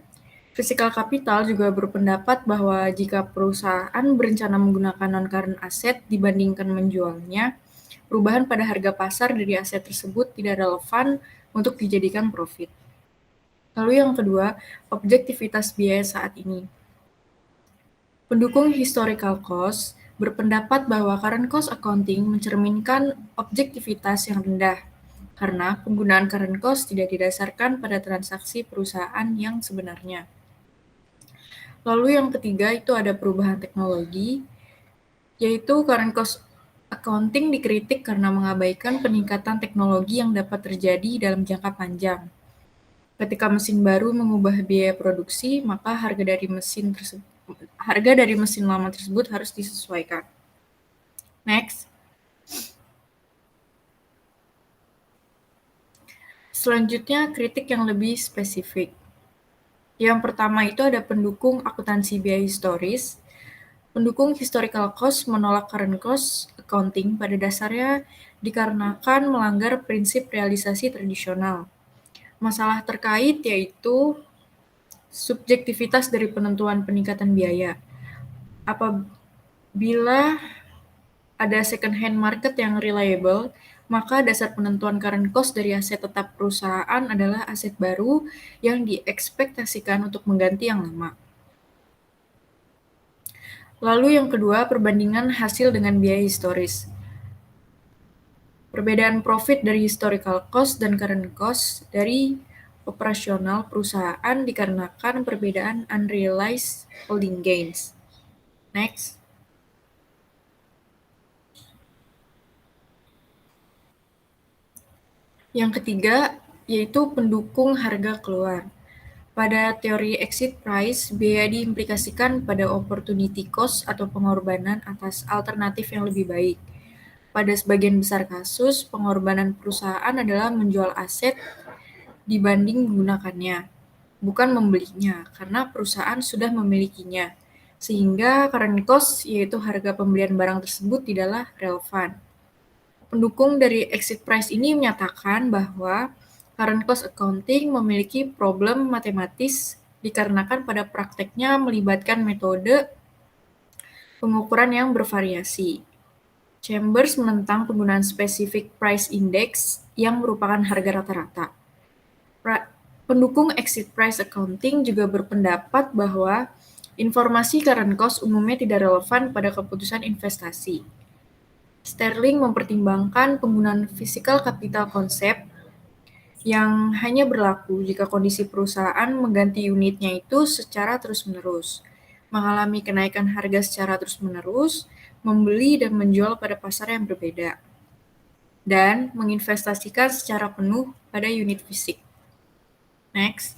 physical capital juga berpendapat bahwa jika perusahaan berencana menggunakan non-current asset dibandingkan menjualnya, perubahan pada harga pasar dari aset tersebut tidak relevan untuk dijadikan profit. Lalu yang kedua, objektivitas biaya saat ini. Pendukung historical cost berpendapat bahwa current cost accounting mencerminkan objektivitas yang rendah, karena penggunaan current cost tidak didasarkan pada transaksi perusahaan yang sebenarnya. Lalu yang ketiga itu ada perubahan teknologi, yaitu current cost accounting dikritik karena mengabaikan peningkatan teknologi yang dapat terjadi dalam jangka panjang. Ketika mesin baru mengubah biaya produksi, maka harga dari mesin lama tersebut harus disesuaikan. Next. Selanjutnya, kritik yang lebih spesifik. Yang pertama itu ada pendukung akuntansi biaya historis. Pendukung historical cost menolak current cost accounting pada dasarnya dikarenakan melanggar prinsip realisasi tradisional. Masalah terkait yaitu subjektivitas dari penentuan peningkatan biaya. Apabila ada second hand market yang reliable, maka dasar penentuan current cost dari aset tetap perusahaan adalah aset baru yang diekspektasikan untuk mengganti yang lama. Lalu yang kedua, perbandingan hasil dengan biaya historis. Perbedaan profit dari historical cost dan current cost dari operasional perusahaan dikarenakan perbedaan unrealized holding gains. Next. Yang ketiga, yaitu pendukung harga keluar. Pada teori exit price, biaya diimplikasikan pada opportunity cost atau pengorbanan atas alternatif yang lebih baik. Pada sebagian besar kasus, pengorbanan perusahaan adalah menjual aset dibanding menggunakannya, bukan membelinya, karena perusahaan sudah memilikinya. Sehingga current cost, yaitu harga pembelian barang tersebut, tidaklah relevan. Pendukung dari exit price ini menyatakan bahwa current cost accounting memiliki problem matematis dikarenakan pada prakteknya melibatkan metode pengukuran yang bervariasi. Chambers menentang penggunaan specific price index yang merupakan harga rata-rata. Pendukung exit price accounting juga berpendapat bahwa informasi current cost umumnya tidak relevan pada keputusan investasi. Sterling mempertimbangkan penggunaan physical capital concept yang hanya berlaku jika kondisi perusahaan mengganti unitnya itu secara terus-menerus, mengalami kenaikan harga secara terus-menerus, membeli dan menjual pada pasar yang berbeda, dan menginvestasikan secara penuh pada unit fisik. Next.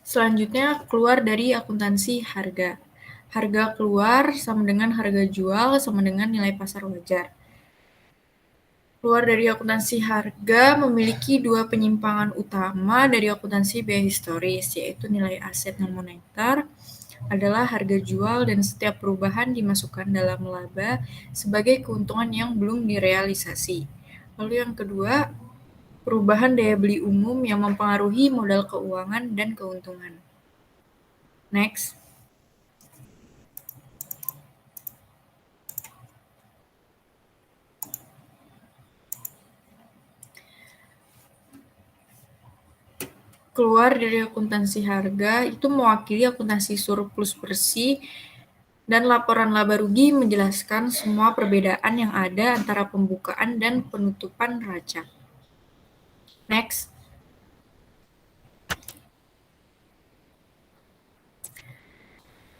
Selanjutnya, keluar dari akuntansi harga. Harga keluar sama dengan harga jual sama dengan nilai pasar wajar. Keluar dari akuntansi harga memiliki dua penyimpangan utama dari akuntansi biaya historis, yaitu nilai aset non moneter adalah harga jual dan setiap perubahan dimasukkan dalam laba sebagai keuntungan yang belum direalisasi. Lalu yang kedua, perubahan daya beli umum yang mempengaruhi modal keuangan dan keuntungan. Next. Keluar dari akuntansi harga itu mewakili akuntansi surplus bersih dan laporan laba rugi menjelaskan semua perbedaan yang ada antara pembukaan dan penutupan neraca. Next.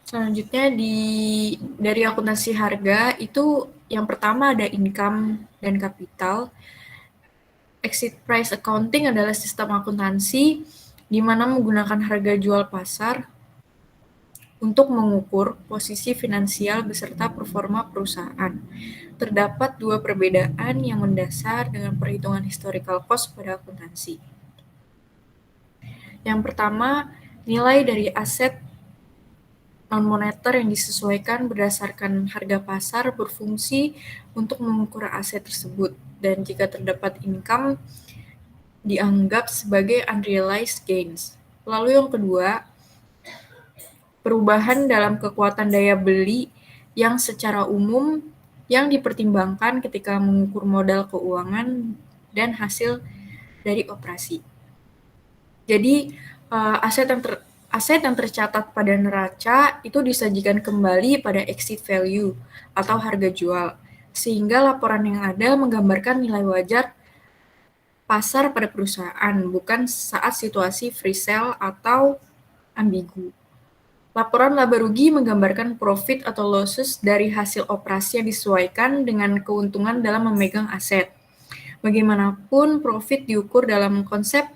Selanjutnya dari akuntansi harga itu yang pertama ada income dan capital. Exit price accounting adalah sistem akuntansi di mana menggunakan harga jual pasar untuk mengukur posisi finansial beserta performa perusahaan. Terdapat dua perbedaan yang mendasar dengan perhitungan historical cost pada akuntansi. Yang pertama, nilai dari aset non-moneter yang disesuaikan berdasarkan harga pasar berfungsi untuk mengukur aset tersebut, dan jika terdapat income dianggap sebagai unrealized gains. Lalu yang kedua, perubahan dalam kekuatan daya beli yang secara umum yang dipertimbangkan ketika mengukur modal keuangan dan hasil dari operasi. Jadi, aset yang tercatat pada neraca itu disajikan kembali pada exit value atau harga jual, sehingga laporan yang ada menggambarkan nilai wajar pasar pada perusahaan, bukan saat situasi free sale atau ambigu. Laporan laba rugi menggambarkan profit atau losses dari hasil operasi yang disesuaikan dengan keuntungan dalam memegang aset. Bagaimanapun, profit diukur dalam konsep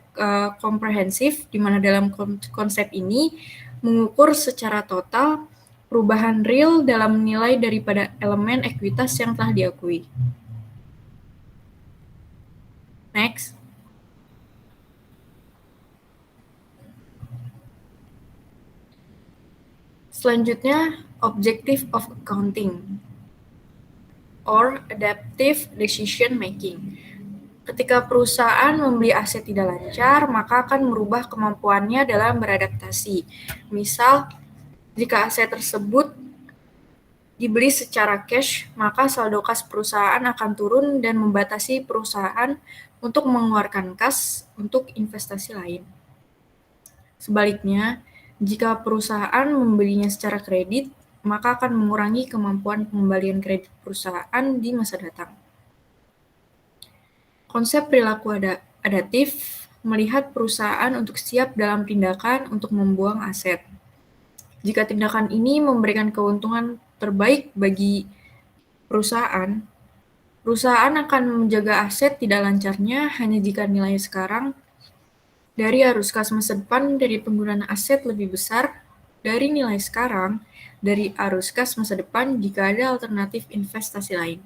komprehensif, di mana dalam konsep ini mengukur secara total perubahan real dalam nilai daripada elemen ekuitas yang telah diakui. Next. Selanjutnya, objective of accounting or adaptive decision making. Ketika perusahaan membeli aset tidak lancar, maka akan merubah kemampuannya dalam beradaptasi. Misal, jika aset tersebut dibeli secara cash, maka saldo kas perusahaan akan turun dan membatasi perusahaan untuk mengeluarkan kas untuk investasi lain. Sebaliknya, jika perusahaan membelinya secara kredit, maka akan mengurangi kemampuan pengembalian kredit perusahaan di masa datang. Konsep perilaku adaptif melihat perusahaan untuk siap dalam tindakan untuk membuang aset. Jika tindakan ini memberikan keuntungan terbaik bagi perusahaan, perusahaan akan menjaga aset tidak lancarnya hanya jika nilai sekarang dari arus kas masa depan dari penggunaan aset lebih besar dari nilai sekarang dari arus kas masa depan jika ada alternatif investasi lain.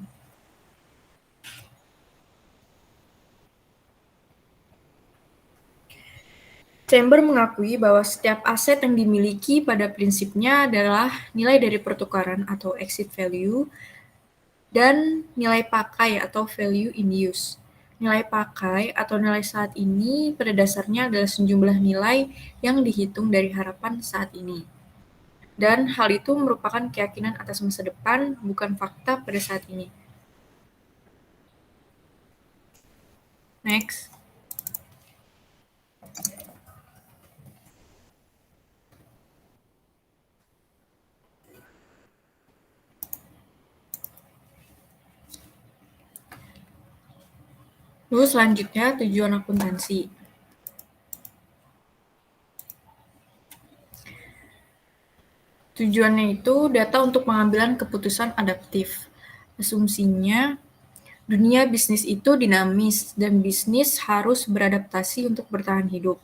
Chamber mengakui bahwa setiap aset yang dimiliki pada prinsipnya adalah nilai dari pertukaran atau exit value dan nilai pakai atau value in use. Nilai pakai atau nilai saat ini pada dasarnya adalah sejumlah nilai yang dihitung dari harapan saat ini. Dan hal itu merupakan keyakinan atas masa depan, bukan fakta pada saat ini. Next. Lalu selanjutnya, tujuan akuntansi. Tujuannya itu data untuk pengambilan keputusan adaptif. Asumsinya, dunia bisnis itu dinamis dan bisnis harus beradaptasi untuk bertahan hidup.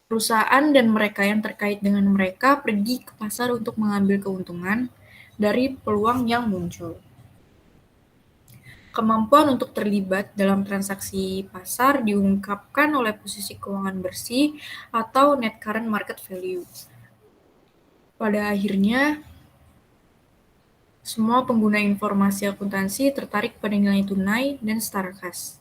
Perusahaan dan mereka yang terkait dengan mereka pergi ke pasar untuk mengambil keuntungan dari peluang yang muncul. Kemampuan untuk terlibat dalam transaksi pasar diungkapkan oleh posisi keuangan bersih atau net current market value. Pada akhirnya, semua pengguna informasi akuntansi tertarik pada nilai tunai dan setara kas.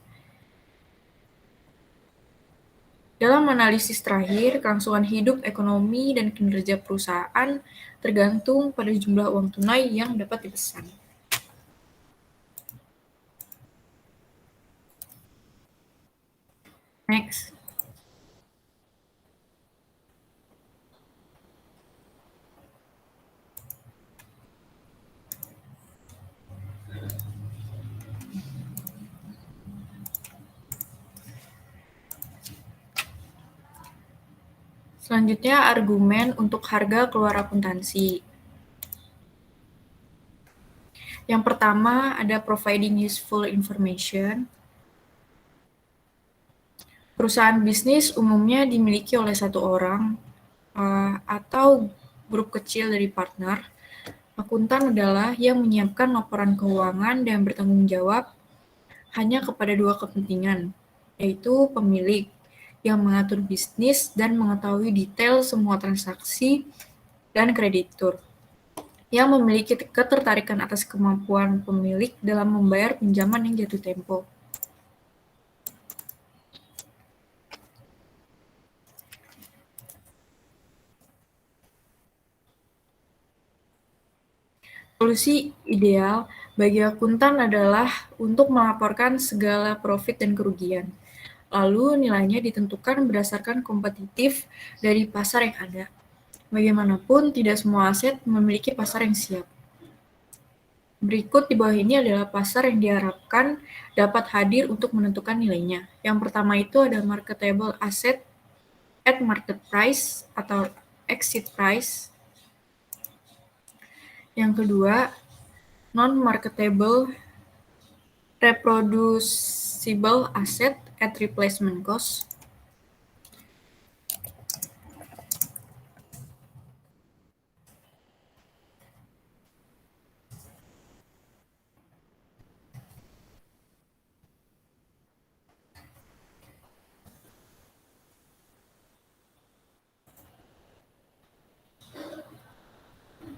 Dalam analisis terakhir, kelangsungan hidup, ekonomi, dan kinerja perusahaan tergantung pada jumlah uang tunai yang dapat dipesan. Next. Selanjutnya, argumen untuk harga keluar akuntansi. Yang pertama, ada providing useful information. Perusahaan bisnis umumnya dimiliki oleh satu orang atau grup kecil dari partner, akuntan adalah yang menyiapkan laporan keuangan dan bertanggung jawab hanya kepada dua kepentingan, yaitu pemilik yang mengatur bisnis dan mengetahui detail semua transaksi, dan kreditur yang memiliki ketertarikan atas kemampuan pemilik dalam membayar pinjaman yang jatuh tempo. Solusi ideal bagi akuntan adalah untuk melaporkan segala profit dan kerugian. Lalu nilainya ditentukan berdasarkan kompetitif dari pasar yang ada. Bagaimanapun, tidak semua aset memiliki pasar yang siap. Berikut di bawah ini adalah pasar yang diharapkan dapat hadir untuk menentukan nilainya. Yang pertama itu ada marketable asset at market price atau exit price. Yang kedua, non-marketable reproducible asset at replacement cost.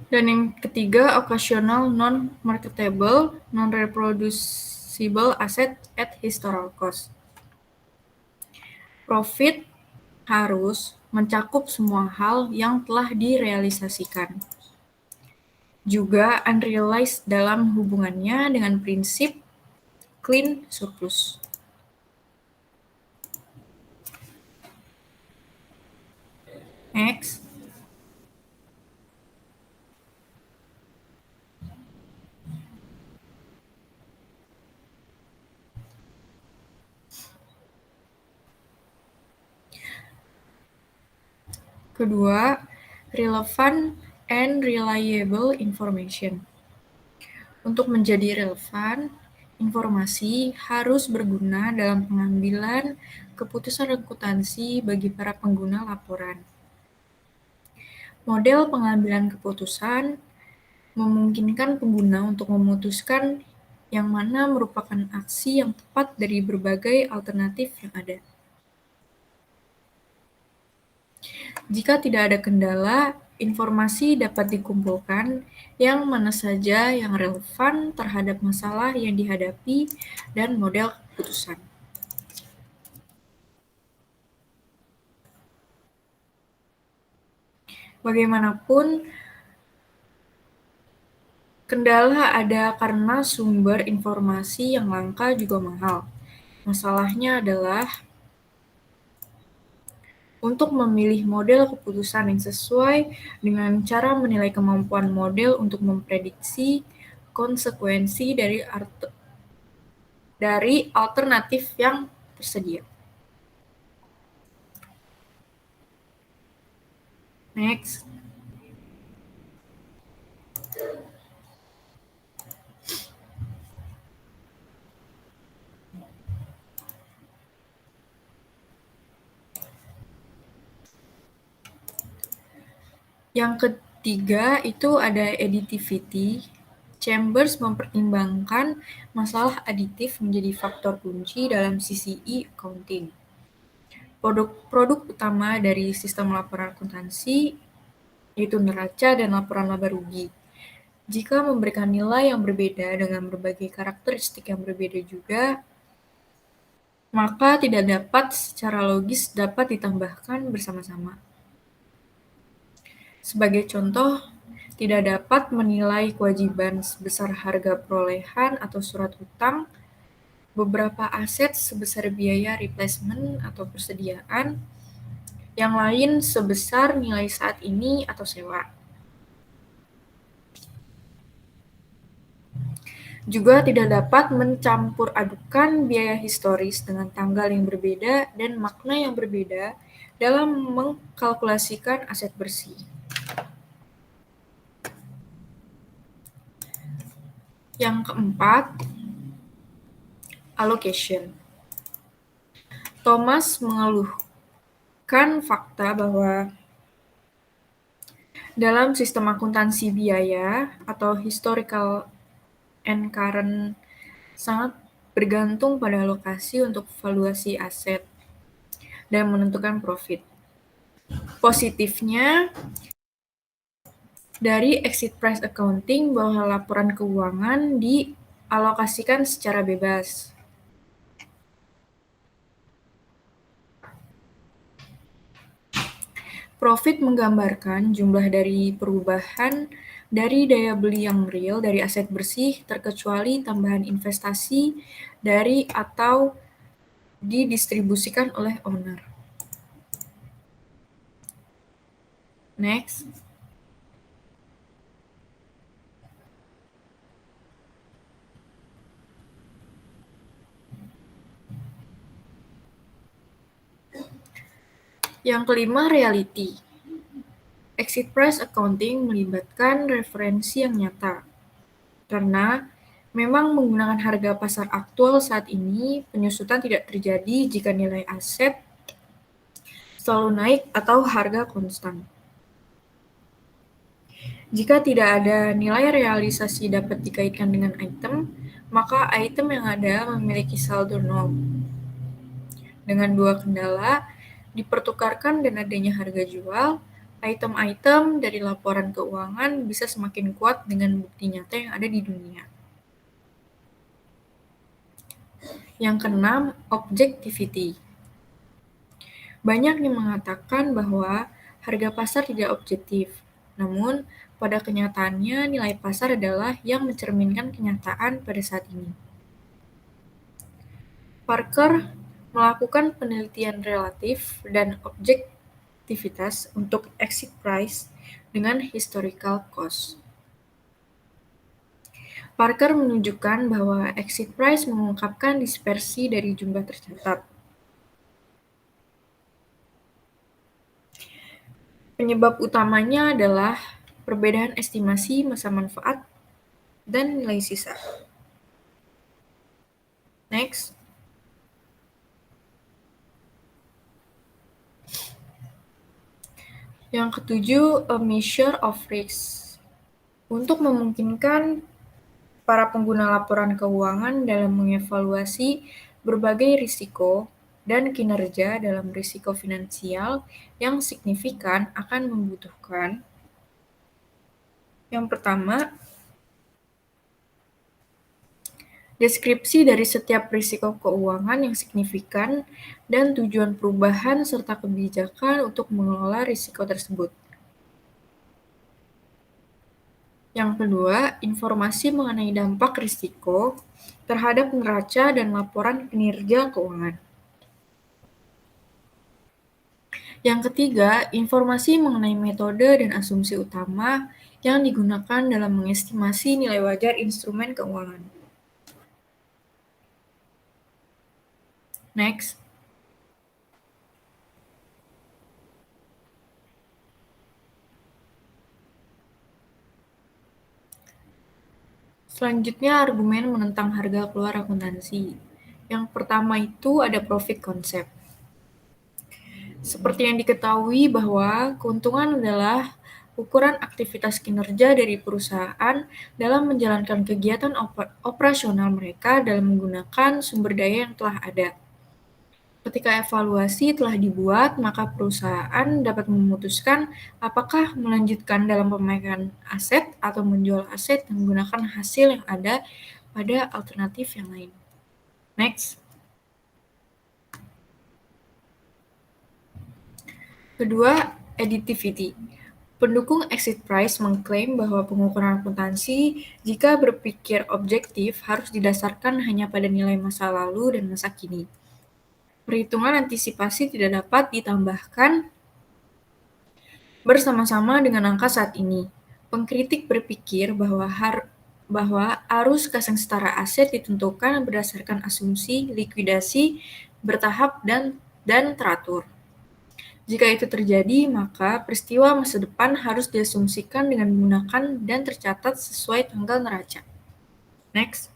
Dan yang ketiga, occasional non-marketable, non-reproducible asset at historical cost. Profit harus mencakup semua hal yang telah direalisasikan. Juga unrealized dalam hubungannya dengan prinsip clean surplus. Next. Kedua, relevant and reliable information. Untuk menjadi relevan, informasi harus berguna dalam pengambilan keputusan akuntansi bagi para pengguna laporan. Model pengambilan keputusan memungkinkan pengguna untuk memutuskan yang mana merupakan aksi yang tepat dari berbagai alternatif yang ada. Jika tidak ada kendala, informasi dapat dikumpulkan yang mana saja yang relevan terhadap masalah yang dihadapi dan model keputusan. Bagaimanapun, kendala ada karena sumber informasi yang langka juga mahal. Masalahnya adalah untuk memilih model keputusan yang sesuai dengan cara menilai kemampuan model untuk memprediksi konsekuensi dari alternatif yang tersedia. Next. Yang ketiga itu ada additivity. Chambers mempertimbangkan masalah aditif menjadi faktor kunci dalam CCE accounting. Produk utama dari sistem laporan akuntansi yaitu neraca dan laporan laba rugi. Jika memberikan nilai yang berbeda dengan berbagai karakteristik yang berbeda juga, maka tidak dapat secara logis dapat ditambahkan bersama-sama. Sebagai contoh, tidak dapat menilai kewajiban sebesar harga perolehan atau surat utang, beberapa aset sebesar biaya replacement atau persediaan, yang lain sebesar nilai saat ini atau sewa. Juga tidak dapat mencampur adukan biaya historis dengan tanggal yang berbeda dan makna yang berbeda dalam mengkalkulasikan aset bersih. Yang keempat, allocation. Thomas mengeluhkan fakta bahwa Dalam sistem akuntansi biaya atau historical and current sangat bergantung pada lokasi untuk valuasi aset dan menentukan profit. Positifnya, dari exit price accounting bahwa laporan keuangan dialokasikan secara bebas. Profit menggambarkan jumlah dari perubahan dari daya beli yang real dari aset bersih terkecuali tambahan investasi dari atau didistribusikan oleh owner. Next. Yang kelima, reality. Exit price accounting melibatkan referensi yang nyata. Karena memang menggunakan harga pasar aktual saat ini, penyusutan tidak terjadi jika nilai aset selalu naik atau harga konstan. Jika tidak ada nilai realisasi dapat dikaitkan dengan item, maka item yang ada memiliki saldo nol. Dengan dua kendala, dipertukarkan dan adanya harga jual, item-item dari laporan keuangan bisa semakin kuat dengan bukti nyata yang ada di dunia. Yang keenam, objectivity. Banyak yang mengatakan bahwa harga pasar tidak objektif, namun pada kenyataannya nilai pasar adalah yang mencerminkan kenyataan pada saat ini. Parker melakukan penelitian relatif dan objektivitas untuk exit price dengan historical cost. Parker menunjukkan bahwa exit price mengungkapkan dispersi dari jumlah tercatat. Penyebab utamanya adalah perbedaan estimasi masa manfaat dan nilai sisa. Next. Yang ketujuh, a measure of risk. Untuk memungkinkan para pengguna laporan keuangan dalam mengevaluasi berbagai risiko dan kinerja dalam risiko finansial yang signifikan akan membutuhkan yang pertama, deskripsi dari setiap risiko keuangan yang signifikan dan tujuan perubahan serta kebijakan untuk mengelola risiko tersebut. Yang kedua, informasi mengenai dampak risiko terhadap neraca dan laporan kinerja keuangan. Yang ketiga, informasi mengenai metode dan asumsi utama yang digunakan dalam mengestimasi nilai wajar instrumen keuangan. Next. Selanjutnya, argumen menentang harga keluar akuntansi. Yang pertama itu ada profit concept. Seperti yang diketahui bahwa keuntungan adalah ukuran aktivitas kinerja dari perusahaan dalam menjalankan kegiatan operasional mereka dalam menggunakan sumber daya yang telah ada. Ketika evaluasi telah dibuat, maka perusahaan dapat memutuskan apakah melanjutkan dalam pemakaian aset atau menjual aset dan menggunakan hasil yang ada pada alternatif yang lain. Next. Kedua, additivity. Pendukung exit price mengklaim bahwa pengukuran akuntansi jika berpikir objektif harus didasarkan hanya pada nilai masa lalu dan masa kini. Perhitungan antisipasi tidak dapat ditambahkan bersama-sama dengan angka saat ini. Pengkritik berpikir bahwa arus kas yang setara aset ditentukan berdasarkan asumsi likuidasi bertahap dan teratur. Jika itu terjadi, maka peristiwa masa depan harus diasumsikan dengan menggunakan dan tercatat sesuai tanggal neraca. Next.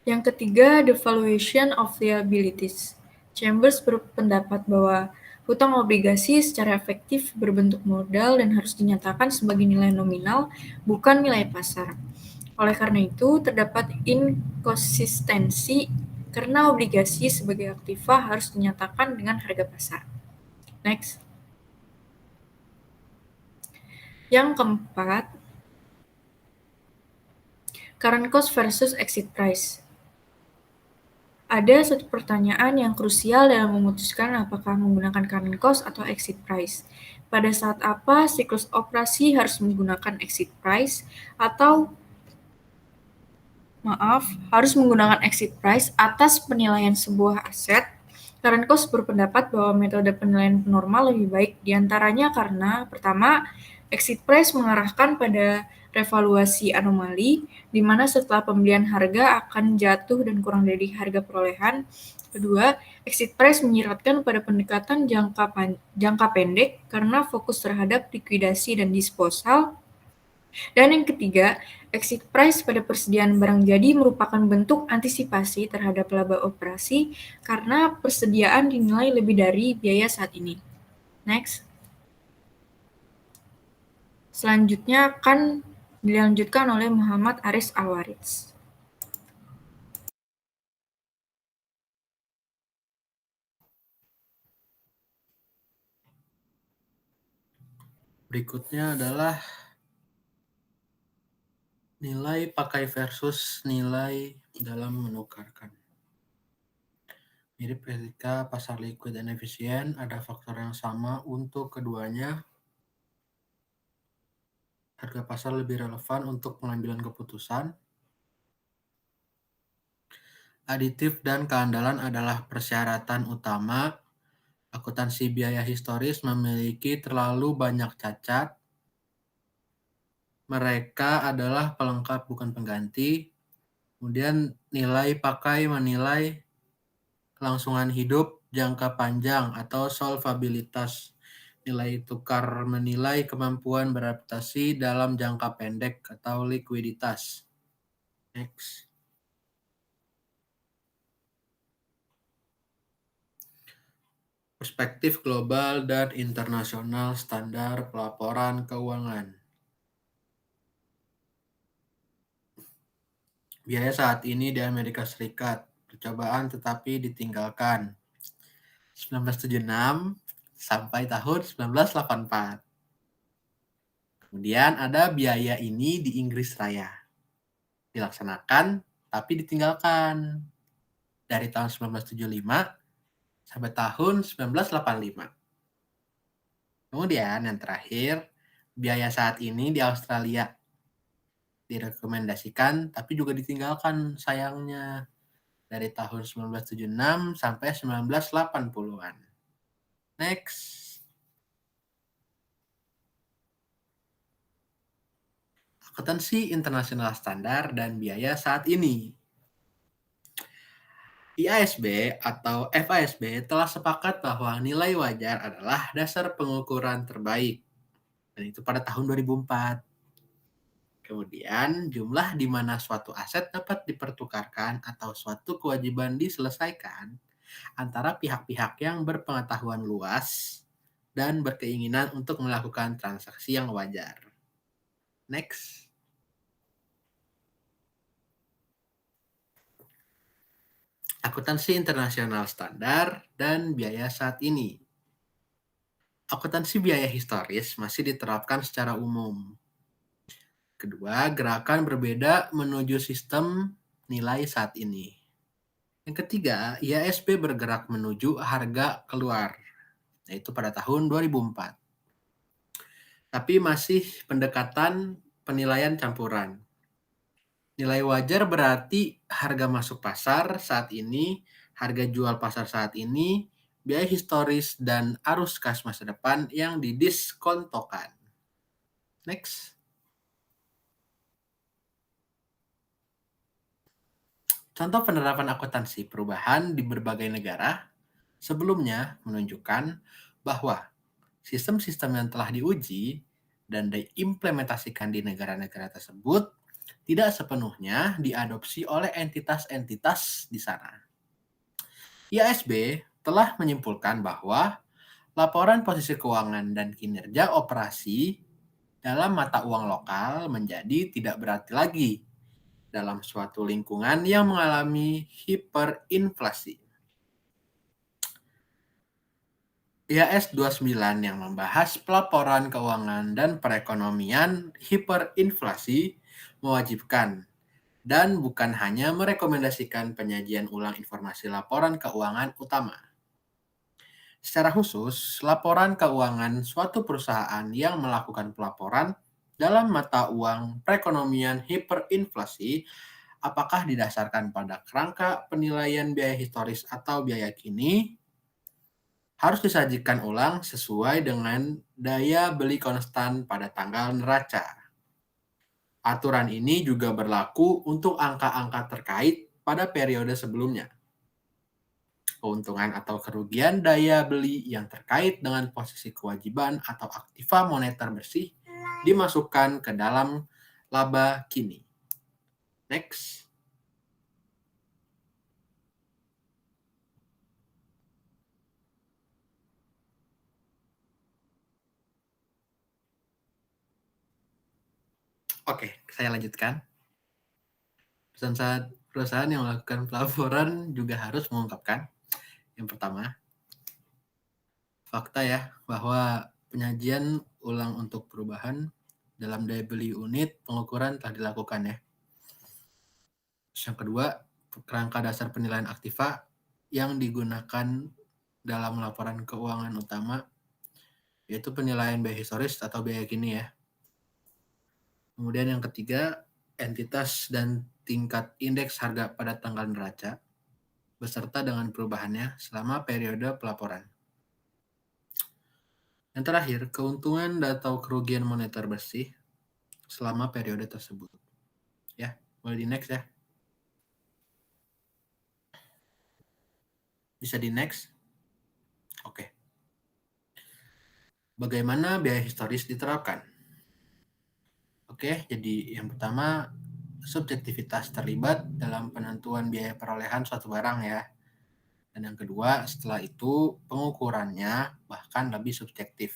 Yang ketiga, the valuation of liabilities. Chambers berpendapat bahwa Hutang obligasi secara efektif berbentuk modal dan harus dinyatakan sebagai nilai nominal, bukan nilai pasar. Oleh karena itu, terdapat inkonsistensi karena obligasi sebagai aktiva harus dinyatakan dengan harga pasar. Next. Yang keempat, current cost versus exit price. Ada satu pertanyaan yang krusial dalam memutuskan apakah menggunakan current cost atau exit price. Pada saat apa siklus operasi harus menggunakan exit price atau harus menggunakan exit price atas penilaian sebuah aset. Current cost berpendapat bahwa metode penilaian normal lebih baik diantaranya karena pertama, exit price mengarahkan pada revaluasi anomali, di mana setelah pembelian harga akan jatuh dan kurang dari harga perolehan. Kedua, exit price menyiratkan pada pendekatan jangka pendek karena fokus terhadap likuidasi dan disposal. Dan yang ketiga, exit price pada persediaan barang jadi merupakan bentuk antisipasi terhadap laba operasi karena persediaan dinilai lebih dari biaya saat ini. Next. Selanjutnya akan dilanjutkan oleh Muhammad Aris Alwaritz. Berikutnya adalah nilai pakai versus nilai dalam menukarkan. Mirip ketika pasar liquid dan efisien, ada faktor yang sama untuk keduanya. Harga pasar lebih relevan untuk pengambilan keputusan. Aditif dan keandalan adalah persyaratan utama. Akuntansi biaya historis memiliki terlalu banyak cacat. Mereka adalah pelengkap bukan pengganti. Kemudian nilai pakai menilai kelangsungan hidup jangka panjang atau solvabilitas. Nilai tukar menilai kemampuan beradaptasi dalam jangka pendek atau likuiditas. Next. Perspektif global dan internasional standar pelaporan keuangan. Biaya saat ini di Amerika Serikat, percobaan tetapi ditinggalkan. 1976 sampai tahun 1984. Kemudian ada biaya ini di Inggris Raya. Dilaksanakan tapi ditinggalkan dari tahun 1975 sampai tahun 1985. Kemudian yang terakhir, biaya saat ini di Australia. Direkomendasikan tapi juga ditinggalkan sayangnya dari tahun 1976 sampai 1980-an. Next. Akuntansi internasional standar dan biaya saat ini. IASB atau FASB telah sepakat bahwa nilai wajar adalah dasar pengukuran terbaik. Dan itu pada tahun 2004. Kemudian, jumlah di mana suatu aset dapat dipertukarkan atau suatu kewajiban diselesaikan antara pihak-pihak yang berpengetahuan luas dan berkeinginan untuk melakukan transaksi yang wajar. Next. Akuntansi internasional standar dan biaya saat ini. Akuntansi biaya historis masih diterapkan secara umum. Kedua, gerakan berbeda menuju sistem nilai saat ini. Yang ketiga, IASB bergerak menuju harga keluar, yaitu pada tahun 2004. Tapi masih pendekatan penilaian campuran. Nilai wajar berarti harga masuk pasar saat ini, harga jual pasar saat ini, biaya historis, dan arus kas masa depan yang didiskontokan. Next. Contoh penerapan akuntansi perubahan di berbagai negara sebelumnya menunjukkan bahwa sistem-sistem yang telah diuji dan diimplementasikan di negara-negara tersebut tidak sepenuhnya diadopsi oleh entitas-entitas di sana. IASB telah menyimpulkan bahwa laporan posisi keuangan dan kinerja operasi dalam mata uang lokal menjadi tidak berarti lagi dalam suatu lingkungan yang mengalami hiperinflasi. IAS 29 yang membahas pelaporan keuangan dan perekonomian hiperinflasi mewajibkan dan bukan hanya merekomendasikan penyajian ulang informasi laporan keuangan utama. Secara khusus, laporan keuangan suatu perusahaan yang melakukan pelaporan dalam mata uang perekonomian hiperinflasi apakah didasarkan pada kerangka penilaian biaya historis atau biaya kini harus disajikan ulang sesuai dengan daya beli konstan pada tanggal neraca. Aturan ini juga berlaku untuk angka-angka terkait pada periode sebelumnya. Keuntungan atau kerugian daya beli yang terkait dengan posisi kewajiban atau aktiva moneter bersih dimasukkan ke dalam laba kini. Next. Oke, saya lanjutkan. Perusahaan yang melakukan pelaporan juga harus mengungkapkan yang pertama, fakta ya, bahwa penyajian ulang untuk perubahan dalam daya beli unit pengukuran telah dilakukan ya. Yang kedua, kerangka dasar penilaian aktiva yang digunakan dalam laporan keuangan utama yaitu penilaian biaya historis atau biaya kini ya. Kemudian yang ketiga, entitas dan tingkat indeks harga pada tanggal neraca beserta dengan perubahannya selama periode pelaporan. Yang terakhir, keuntungan atau kerugian moneter bersih selama periode tersebut. Ya, boleh di next ya. Bisa di next. Oke. Bagaimana biaya historis diterapkan? Oke, jadi yang pertama, subjektivitas terlibat dalam penentuan biaya perolehan suatu barang ya. Dan yang kedua, setelah itu pengukurannya bahkan lebih subjektif.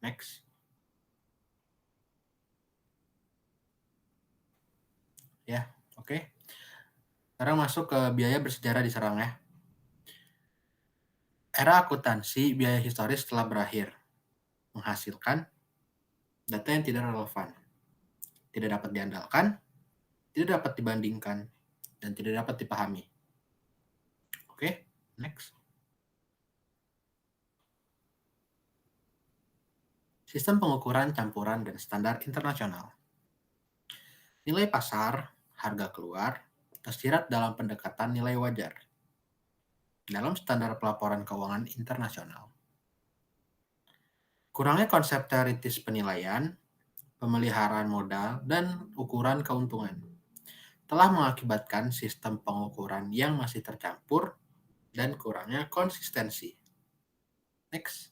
Next. Ya, oke. Sekarang masuk ke biaya bersejarah diserang ya. Era akuntansi biaya historis telah berakhir, menghasilkan data yang tidak relevan, tidak dapat diandalkan, tidak dapat dibandingkan, dan tidak dapat dipahami. Oke, next. Sistem pengukuran campuran dan standar internasional. Nilai pasar, harga keluar, tersirat dalam pendekatan nilai wajar dalam standar pelaporan keuangan internasional. Kurangnya konsep teoritis penilaian, pemeliharaan modal, dan ukuran keuntungan telah mengakibatkan sistem pengukuran yang masih tercampur dan kurangnya konsistensi. Next.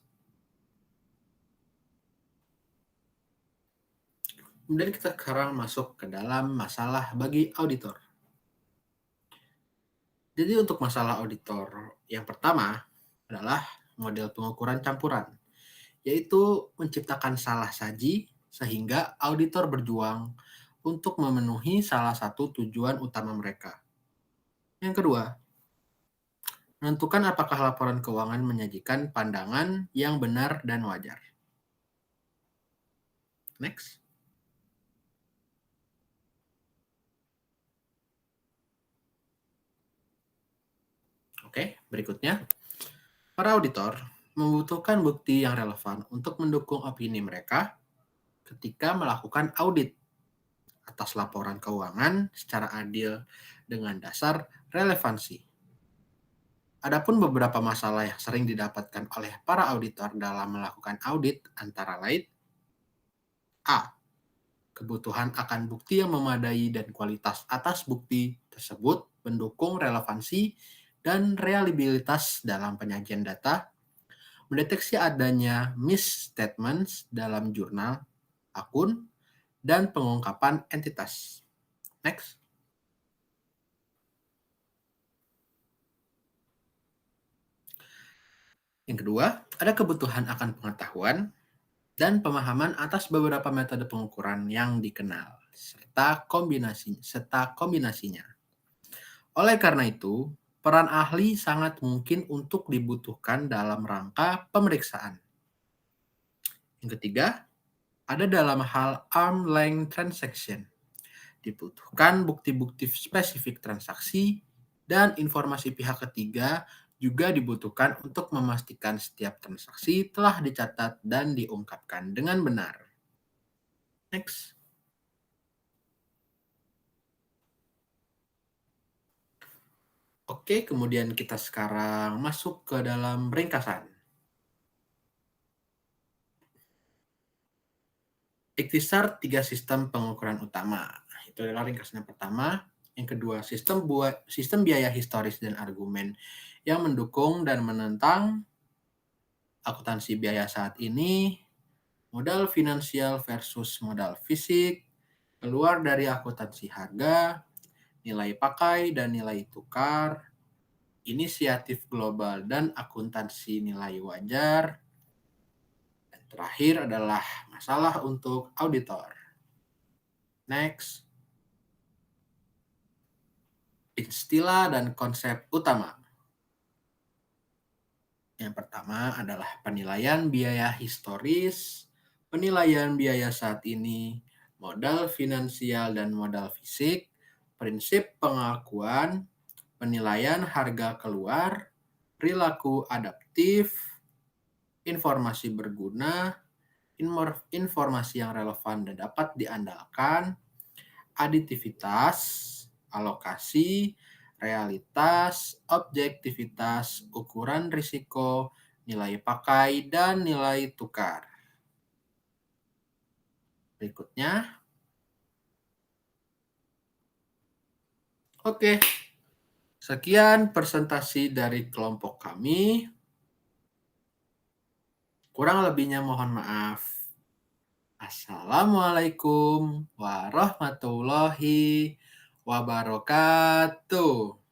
Kemudian kita sekarang masuk ke dalam masalah bagi auditor. Jadi untuk masalah auditor, yang pertama adalah model pengukuran campuran, yaitu menciptakan salah saji sehingga auditor berjuang untuk memenuhi salah satu tujuan utama mereka. Yang kedua, menentukan apakah laporan keuangan menyajikan pandangan yang benar dan wajar. Next. Oke, berikutnya. Para auditor membutuhkan bukti yang relevan untuk mendukung opini mereka ketika melakukan audit atas laporan keuangan secara adil dengan dasar relevansi. Adapun beberapa masalah yang sering didapatkan oleh para auditor dalam melakukan audit antara lain A. Kebutuhan akan bukti yang memadai dan kualitas atas bukti tersebut mendukung relevansi dan reliabilitas dalam penyajian data, mendeteksi adanya misstatements dalam jurnal, akun, dan pengungkapan entitas. Next. Yang kedua, ada kebutuhan akan pengetahuan dan pemahaman atas beberapa metode pengukuran yang dikenal, serta kombinasinya. Oleh karena itu, peran ahli sangat mungkin untuk dibutuhkan dalam rangka pemeriksaan. Yang ketiga, ada dalam hal arm length transaction. Dibutuhkan bukti-bukti spesifik transaksi dan informasi pihak ketiga juga dibutuhkan untuk memastikan setiap transaksi telah dicatat dan diungkapkan dengan benar. Next. Oke, kemudian kita sekarang masuk ke dalam ringkasan. Ikhtisar 3 sistem pengukuran utama. Itu adalah ringkasan yang pertama. Yang kedua, sistem biaya historis dan argumen yang mendukung dan menentang akuntansi biaya saat ini, modal finansial versus modal fisik, keluar dari akuntansi harga, nilai pakai dan nilai tukar, inisiatif global dan akuntansi nilai wajar, dan terakhir adalah masalah untuk auditor. Next. Istilah dan konsep utama. Yang pertama adalah penilaian biaya historis, penilaian biaya saat ini, modal finansial dan modal fisik, prinsip pengakuan, penilaian harga keluar, perilaku adaptif, informasi berguna, informasi yang relevan dan dapat diandalkan, aditivitas, alokasi, realitas, objektivitas, ukuran risiko, nilai pakai, dan nilai tukar. Berikutnya. Oke. Sekian presentasi dari kelompok kami. Kurang lebihnya mohon maaf. Assalamualaikum warahmatullahi wabarakatuh.